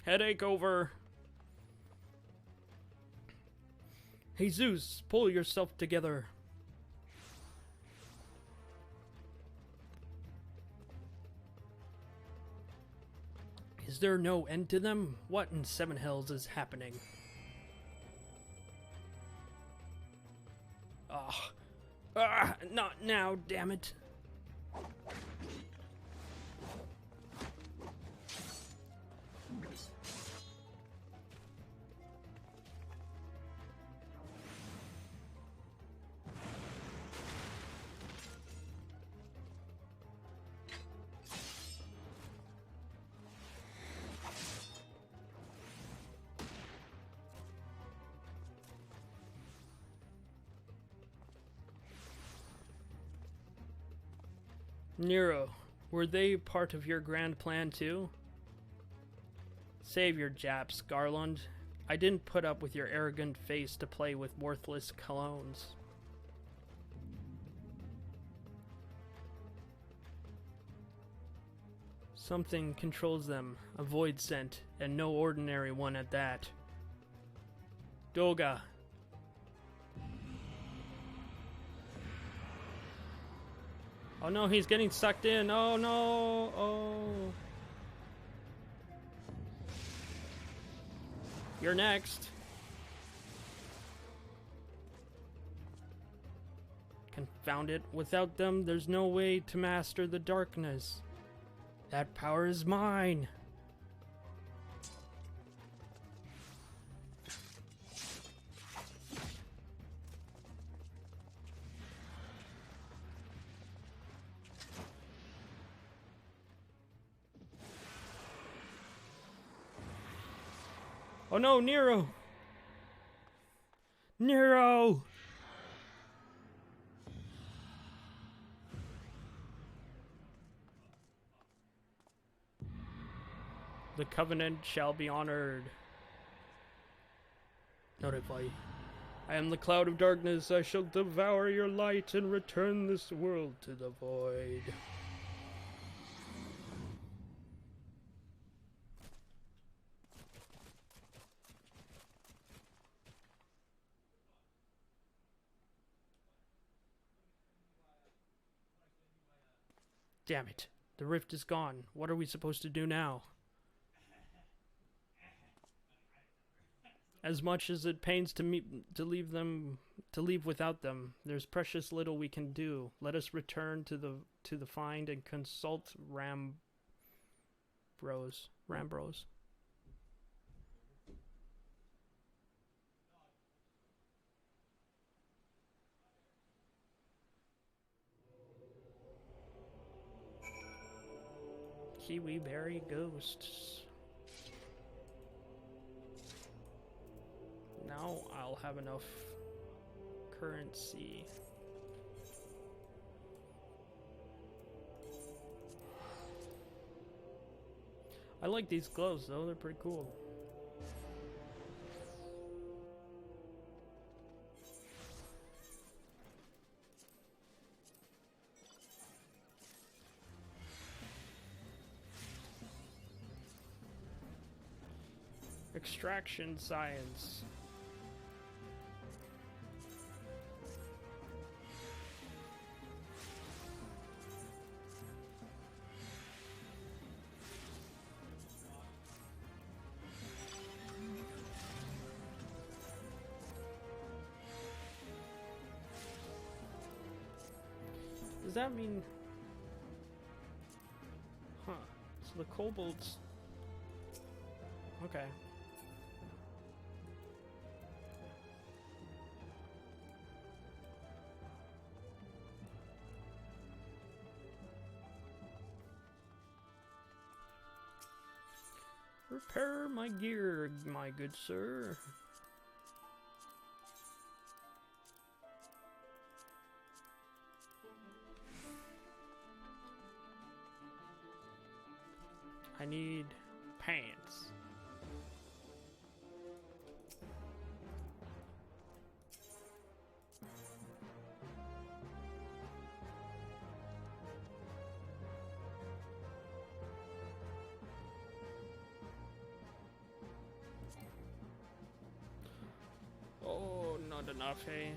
S1: Headache over. Haysoos, pull yourself together. Is there no end to them? What in seven hells is happening? Not now, damn it. Nero, were they part of your grand plan too? Save your japs, Garland. I didn't put up with your arrogant face to play with worthless clones. Something controls them, a void scent, and no ordinary one at that. Doga. Oh no, he's getting sucked in. Oh no. Oh. You're next. Confound it. Without them, there's no way to master the darkness. That power is mine. Oh no, Nero! Nero! The covenant shall be honored. Notify. I am the cloud of darkness. I shall devour your light and return this world to the void. Damn it. The rift is gone. What are we supposed to do now? As much as it pains to leave without them, there's precious little we can do. Let us return to the find and consult Rambros. Kiwi berry ghosts. Now I'll have enough currency. I like these gloves though, they're pretty cool. Extraction science. Does that mean... Huh. So the kobolds... Okay. Repair my gear, my good sir. I need pants. Oh, not enough, hey.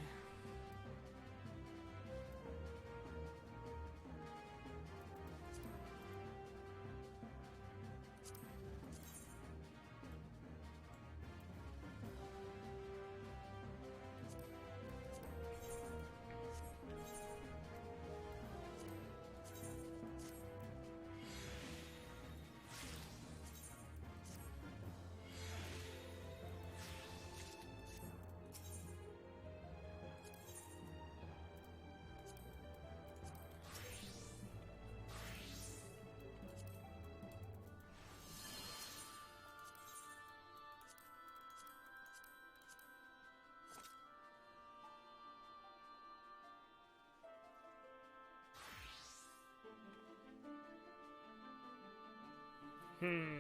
S1: Hmm.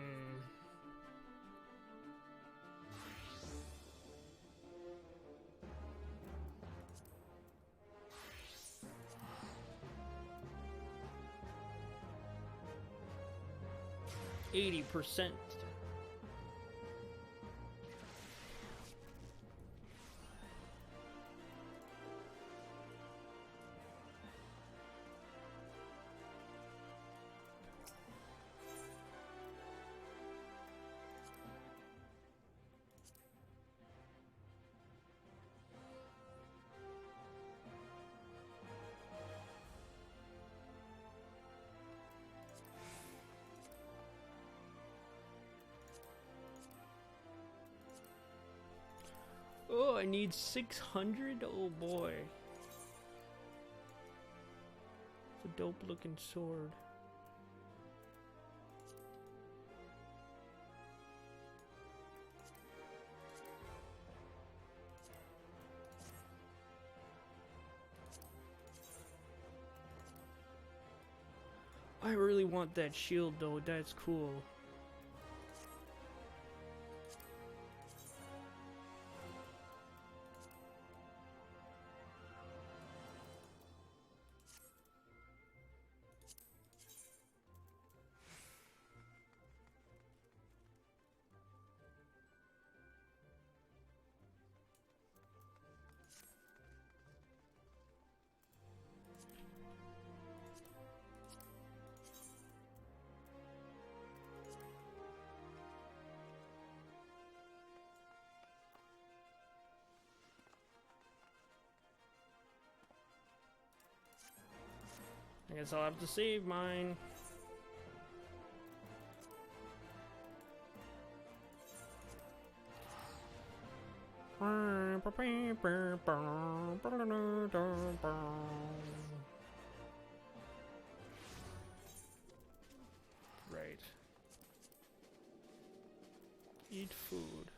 S1: %. Oh, I need 600? Oh boy. It's a dope looking sword. I really want that shield though, that's cool. I guess I'll have to save mine. Right. Eat food.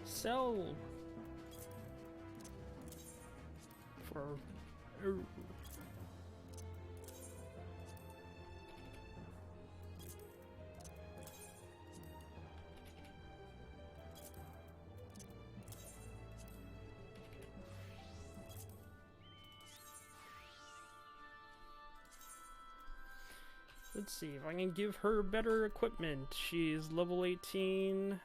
S1: Sell for let's see if I can give her better equipment. She's level 18.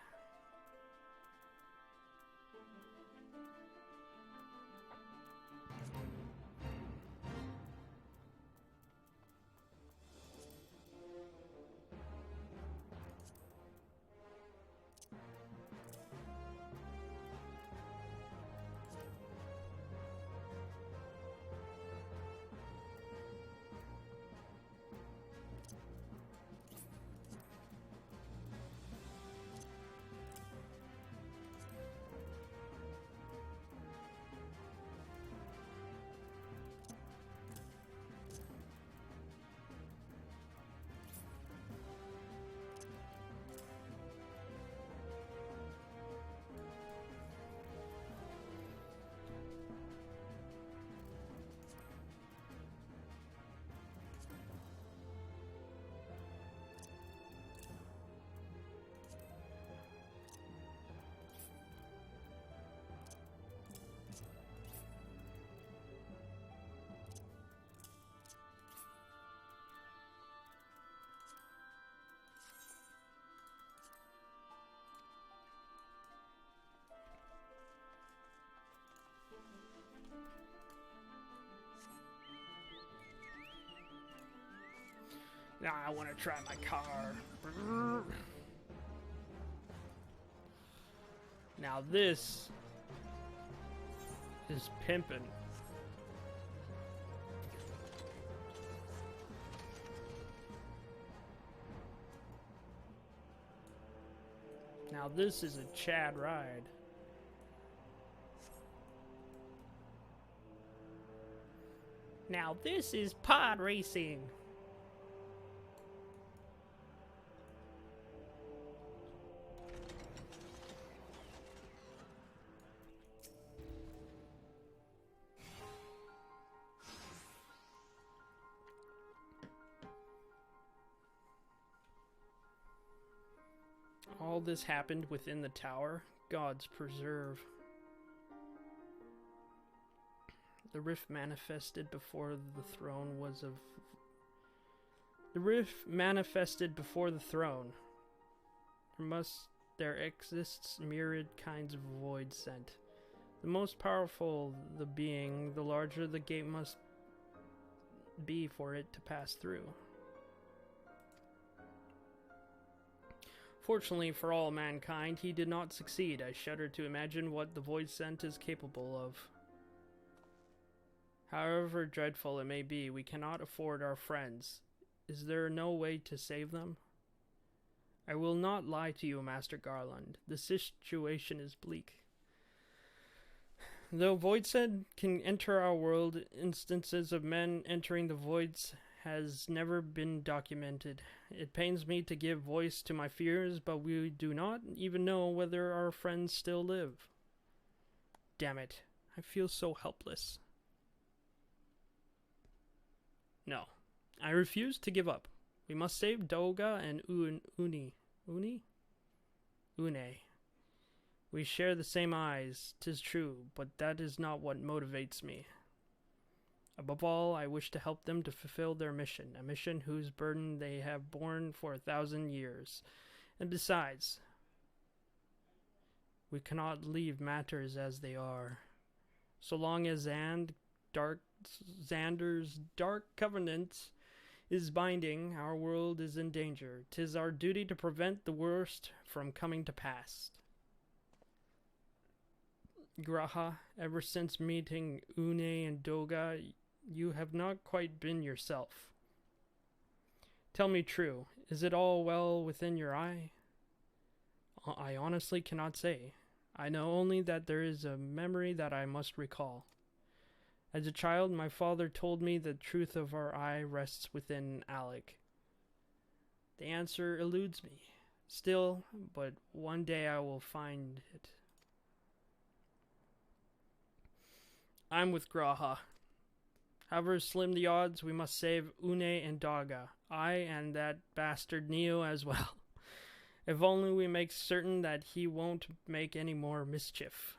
S1: Now I want to try my car. Now this is pimpin'. Now this is a Chad ride. Now this is pod racing. All this happened within the tower. Gods preserve. The rift manifested before the throne was of... The rift manifested before the throne. There exists myriad kinds of void sent. The most powerful the being, the larger the gate must be for it to pass through. Fortunately for all mankind, he did not succeed. I shudder to imagine what the void scent is capable of. However dreadful it may be, we cannot afford our friends. Is there no way to save them? I will not lie to you, Master Garland. The situation is bleak. Though void scent can enter our world, instances of men entering the voids has never been documented. It pains me to give voice to my fears, but we do not even know whether our friends still live. Damn it, I feel so helpless. No, I refuse to give up. We must save Doga and Une. We share the same eyes, 'tis true, but that is not what motivates me. Above all, I wish to help them to fulfill their mission, a mission whose burden they have borne for 1,000 years. And besides, we cannot leave matters as they are. So long as Xander's dark covenant is binding, our world is in danger. 'Tis our duty to prevent the worst from coming to pass. Graha, ever since meeting Une and Doga, you have not quite been yourself. Tell me true, is it all well within your eye? I honestly cannot say. I know only that there is a memory that I must recall. As a child, my father told me the truth of our eye rests within Alec. The answer eludes me. Still, but one day I will find it. I'm with Graha. However slim the odds, we must save Une and Daga. I and that bastard Neo as well. If only we make certain that he won't make any more mischief.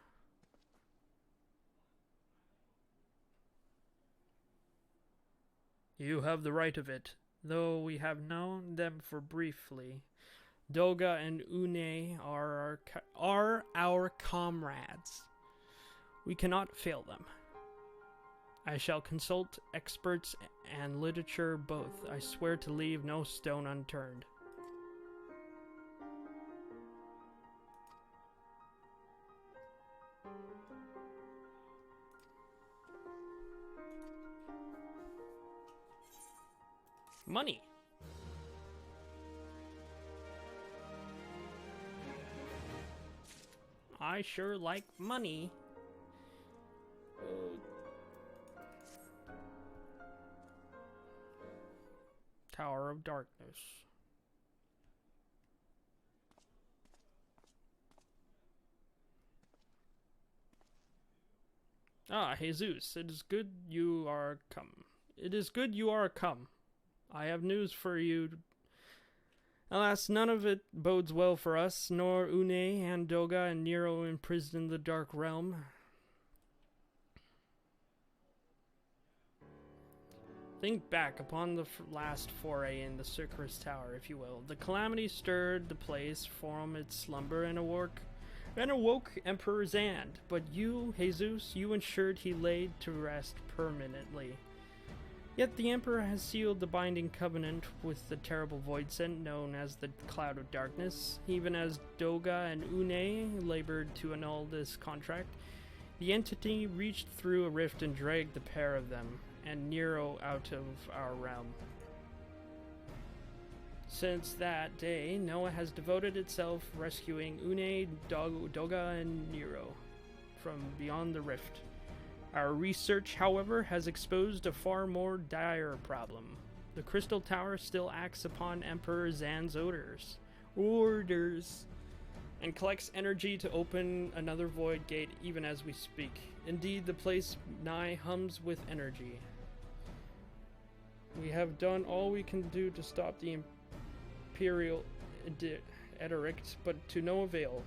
S1: You have the right of it, though we have known them for briefly. Doga and Une are our comrades. We cannot fail them. I shall consult experts and literature both. I swear to leave no stone unturned. Money. I sure like money. Tower of Darkness. Ah, Haysoos, it is good you are come. It is good you are come. I have news for you. Alas, none of it bodes well for us, nor Une and Doga and Nero imprisoned in the Dark Realm. Think back upon the last foray in the Circus Tower, if you will. The calamity stirred the place from its slumber and awoke Emperor Zand. But you, Haysoos, you ensured he laid to rest permanently. Yet the Emperor has sealed the binding covenant with the terrible void sent known as the Cloud of Darkness. Even as Doga and Une labored to annul this contract, the entity reached through a rift and dragged the pair of them and Nero out of our realm. Since that day, Noah has devoted itself rescuing Une, Doga, and Nero from beyond the rift. Our research, however, has exposed a far more dire problem. The Crystal Tower still acts upon Emperor Zan's orders, and collects energy to open another void gate even as we speak. Indeed, the place nigh hums with energy. We have done all we can do to stop the Imperial Edict, but to no avail.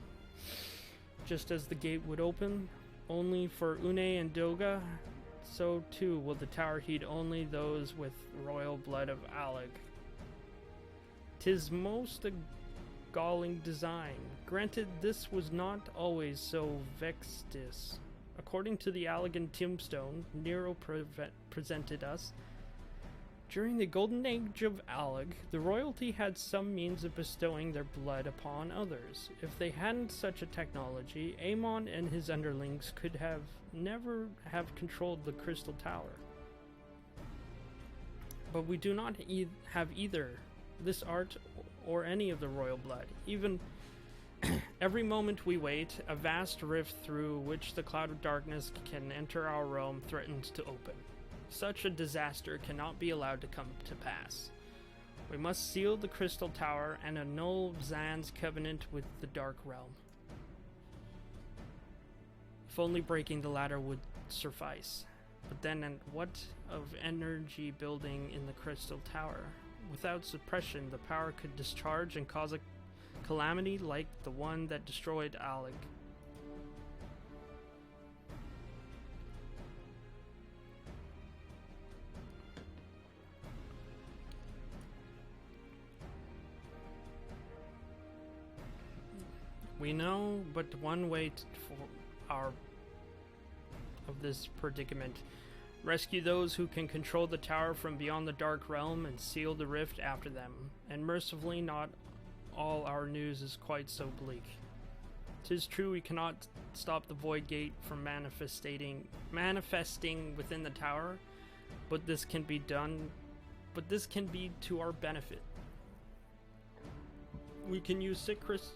S1: Just as the gate would open, only for Une and Doga, so too will the tower heed only those with royal blood of Alec. 'Tis most a galling design. Granted, this was not always so vexatious. According to the Allegan tombstone Nero presented us, during the golden age of Alec, the royalty had some means of bestowing their blood upon others. If they hadn't such a technology, Amon and his underlings could have never have controlled the Crystal Tower. But we do not have either this art or any of the royal blood. Even every moment we wait, a vast rift through which the Cloud of Darkness can enter our realm threatens to open. Such a disaster cannot be allowed to come to pass. We must seal the Crystal Tower and annul Zan's covenant with the Dark Realm. If only breaking the latter would suffice. But then what of energy building in the Crystal Tower? Without suppression, the power could discharge and cause a calamity like the one that destroyed Alec. We know but one way of this predicament. Rescue those who can control the tower from beyond the Dark Realm and seal the rift after them. And mercifully, not all our news is quite so bleak. 'Tis true we cannot stop the void gate from manifesting within the tower, but this can be to our benefit. We can use Sycris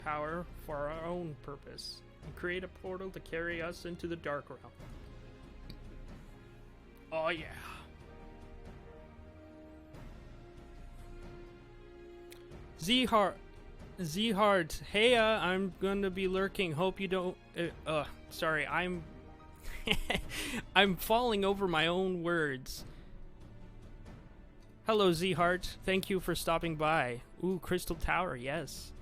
S1: power for our own purpose and create a portal to carry us into the Dark Realm. Oh yeah. Z-Heart, hey, I'm gonna be lurking. Hope you don't. Sorry, I'm falling over my own words. Hello, Z-Heart. Thank you for stopping by. Ooh, Crystal Tower, yes.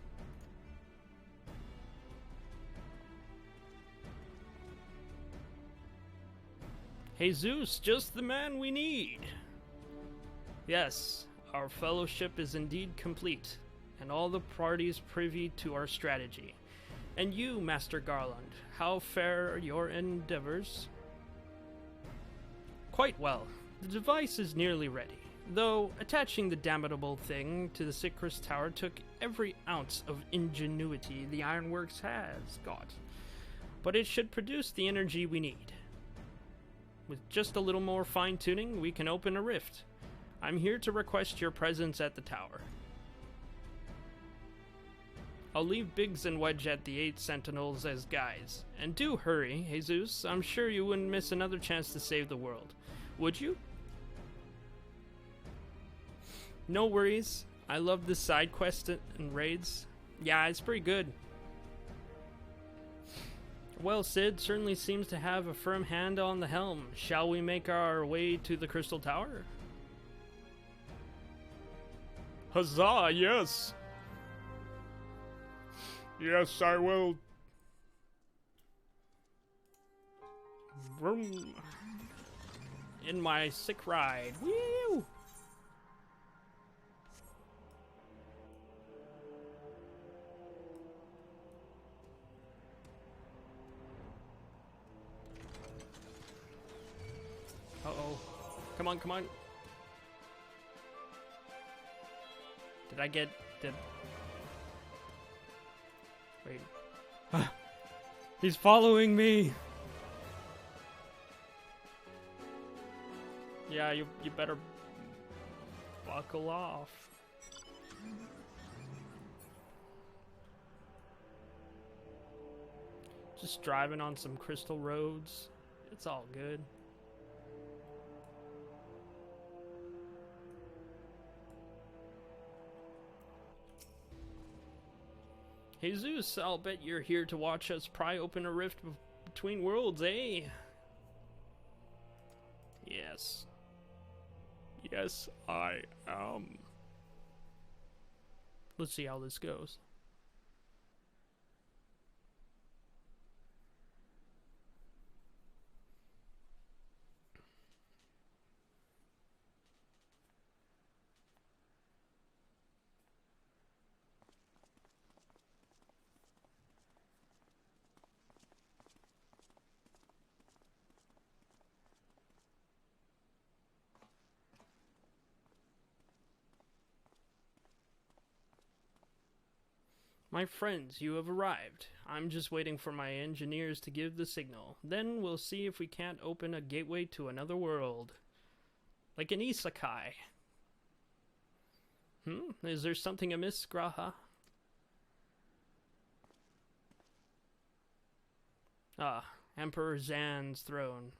S1: Haysoos, just the man we need. Yes, our fellowship is indeed complete, and all the parties privy to our strategy. And you, Master Garland, how fare your endeavors? Quite well. The device is nearly ready, though attaching the damnable thing to the Sycris Tower took every ounce of ingenuity the Ironworks has got. But it should produce the energy we need. With just a little more fine-tuning, we can open a rift. I'm here to request your presence at the tower. I'll leave Biggs and Wedge at the 8 Sentinels as guides. And do hurry, Haysoos. I'm sure you wouldn't miss another chance to save the world. Would you? No worries. I love the side quests and raids. Yeah, it's pretty good. Well, Sid certainly seems to have a firm hand on the helm. Shall we make our way to the Crystal Tower? Huzzah, yes! Yes, I will. Vroom. In my sick ride. Woo! Uh-oh. Come on, come on. Did I get... Wait. He's following me! Yeah, you better... buckle off. Just driving on some crystal roads. It's all good. Haysoos, I'll bet you're here to watch us pry open a rift between worlds, eh? Yes. Yes, I am. Let's see how this goes. My friends, you have arrived. I'm just waiting for my engineers to give the signal. Then we'll see if we can't open a gateway to another world. Like an isekai. Is there something amiss, Graha? Ah, Emperor Zan's throne.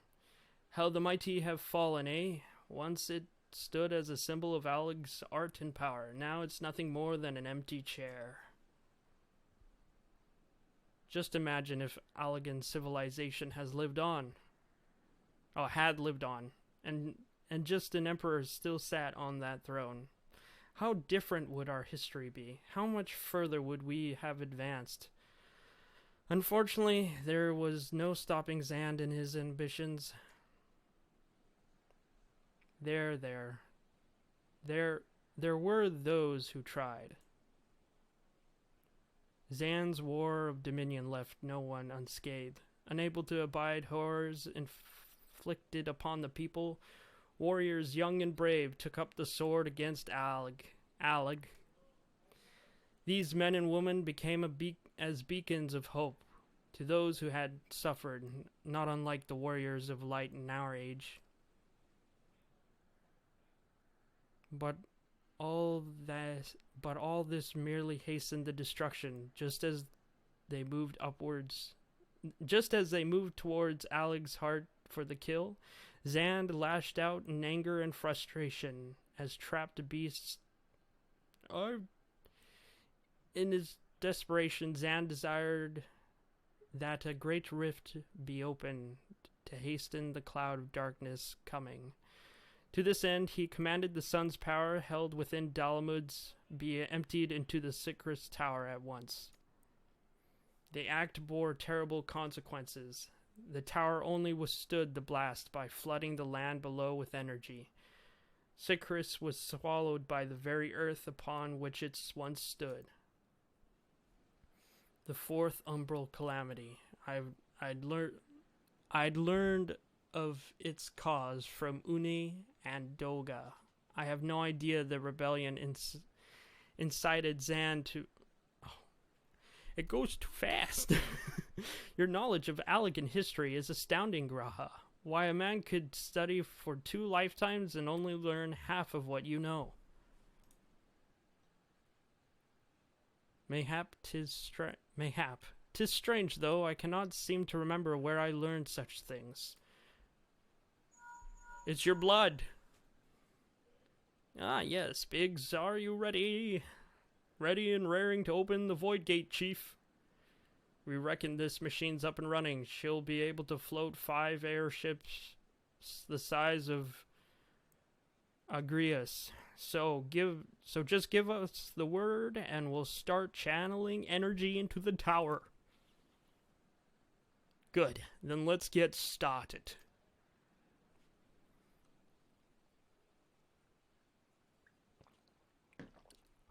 S1: How the mighty have fallen, eh? Once it stood as a symbol of Alleg's art and power. Now it's nothing more than an empty chair. Just imagine if Allegan's civilization has lived on. Oh, had lived on. And just an emperor still sat on that throne. How different would our history be? How much further would we have advanced? Unfortunately, there was no stopping Zand in his ambitions. There were those who tried. Zan's war of dominion left no one unscathed. Unable to abide horrors inflicted upon the people, warriors young and brave took up the sword against Alleg. These men and women became as beacons of hope to those who had suffered, not unlike the warriors of light in our age. But all this merely hastened the destruction, just as they moved towards Aleg's heart for the kill. Zand lashed out in anger and frustration as trapped beasts are. In his desperation, Zand desired that a great rift be opened to hasten the cloud of darkness coming. To this end, he commanded the sun's power held within Dalamuds be emptied into the Sycris Tower at once. The act bore terrible consequences. The tower only withstood the blast by flooding the land below with energy. Sycris was swallowed by the very earth upon which it once stood. The fourth umbral calamity. I'd learned of its cause from Uni and Doga. I have no idea the rebellion incited Zan to... Oh, it goes too fast. Your knowledge of Allegan history is astounding, Graha. Why a man could study for 2 lifetimes and only learn half of what you know. Mayhap 'tis strange, though I cannot seem to remember where I learned such things. It's your blood. Ah, yes, Biggs, are you ready? Ready and raring to open the Void Gate, Chief. We reckon this machine's up and running. She'll be able to float 5 airships the size of Agrias. So just give us the word and we'll start channeling energy into the tower. Good. Then let's get started.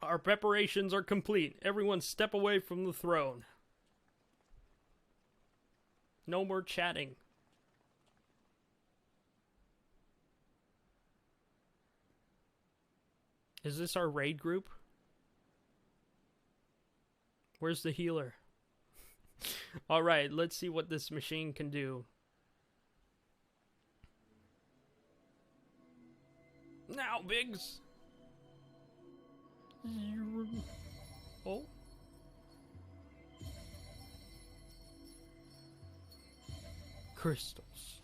S1: Our preparations are complete. Everyone step away from the throne. No more chatting. Is this our raid group? Where's the healer? Alright, let's see what this machine can do. Now, Biggs! Oh? Crystals.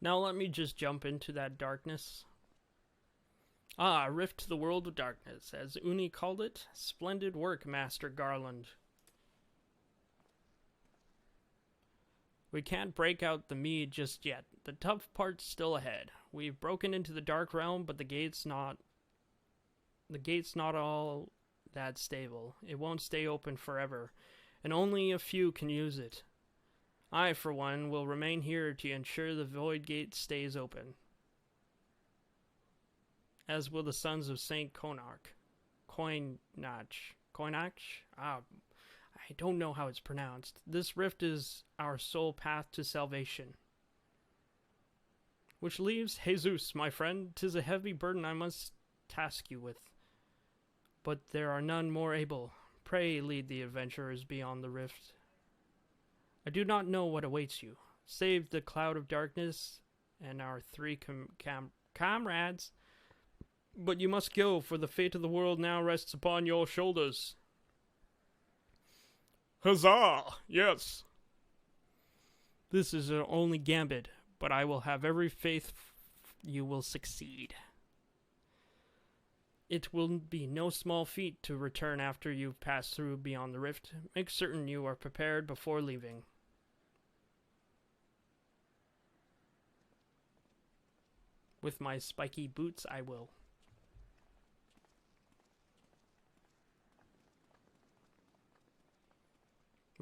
S1: Now let me just jump into that darkness. Ah, a rift to the world of darkness, as Uni called it. Splendid work, Master Garland. We can't break out the mead just yet. The tough part's still ahead. We've broken into the dark realm, but the gate's not all that stable. It won't stay open forever, and only a few can use it. I, for one, will remain here to ensure the Void Gate stays open. As will the sons of Saint Coinach. I don't know how it's pronounced. This rift is our sole path to salvation. Which leaves Haysoos, my friend. 'Tis a heavy burden I must task you with. But there are none more able. Pray lead the adventurers beyond the rift. I do not know what awaits you, save the cloud of darkness and our 3 comrades. But you must go, for the fate of the world now rests upon your shoulders. Huzzah! Yes! This is our only gambit, but I will have every faith you will succeed. It will be no small feat to return after you've passed through beyond the rift. Make certain you are prepared before leaving. With my spiky boots, I will.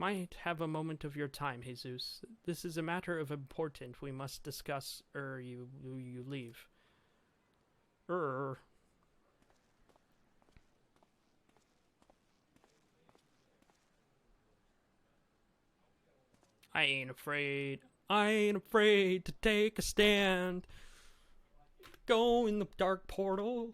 S1: Might have a moment of your time, Jesus. This is a matter of importance we must discuss ere you leave. I ain't afraid. I ain't afraid to take a stand. Go in the dark portal.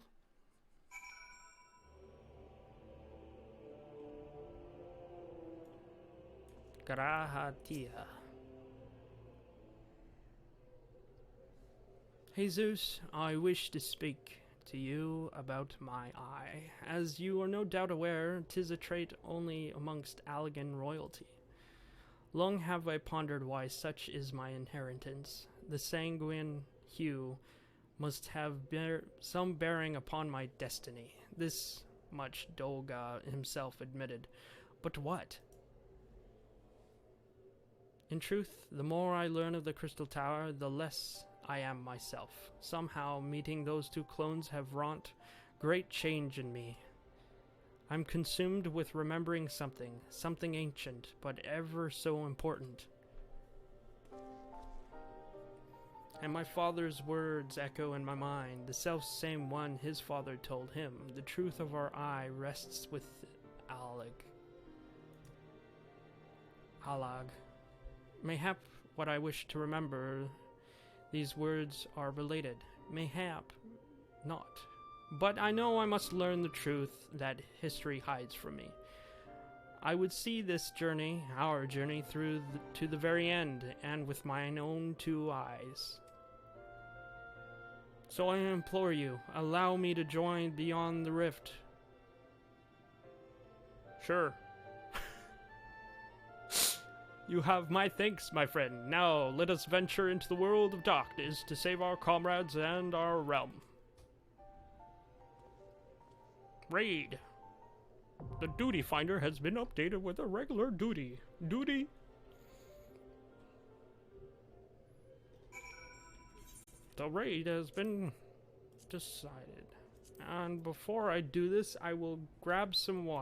S1: Grahatia. Jesus, I wish to speak to you about my eye. As you are no doubt aware, 'tis a trait only amongst Allegan royalty. Long have I pondered why such is my inheritance. The sanguine hue must have some bearing upon my destiny. This much Dolga himself admitted. But what? In truth, the more I learn of the Crystal Tower, the less I am myself. Somehow, meeting those two clones have wrought great change in me. I'm consumed with remembering something ancient, but ever so important. And my father's words echo in my mind, the self-same one his father told him. The truth of our eye rests with Alag. Mayhap what I wish to remember, these words are related. Mayhap not. But I know I must learn the truth that history hides from me. I would see this journey, our journey, through to the very end, and with mine own two eyes. So I implore you, allow me to join beyond the rift. Sure. You have my thanks, my friend. Now let us venture into the world of darkness to save our comrades and our realm. Raid. The duty finder has been updated with a regular duty. The raid has been decided. And before I do this, I will grab some water.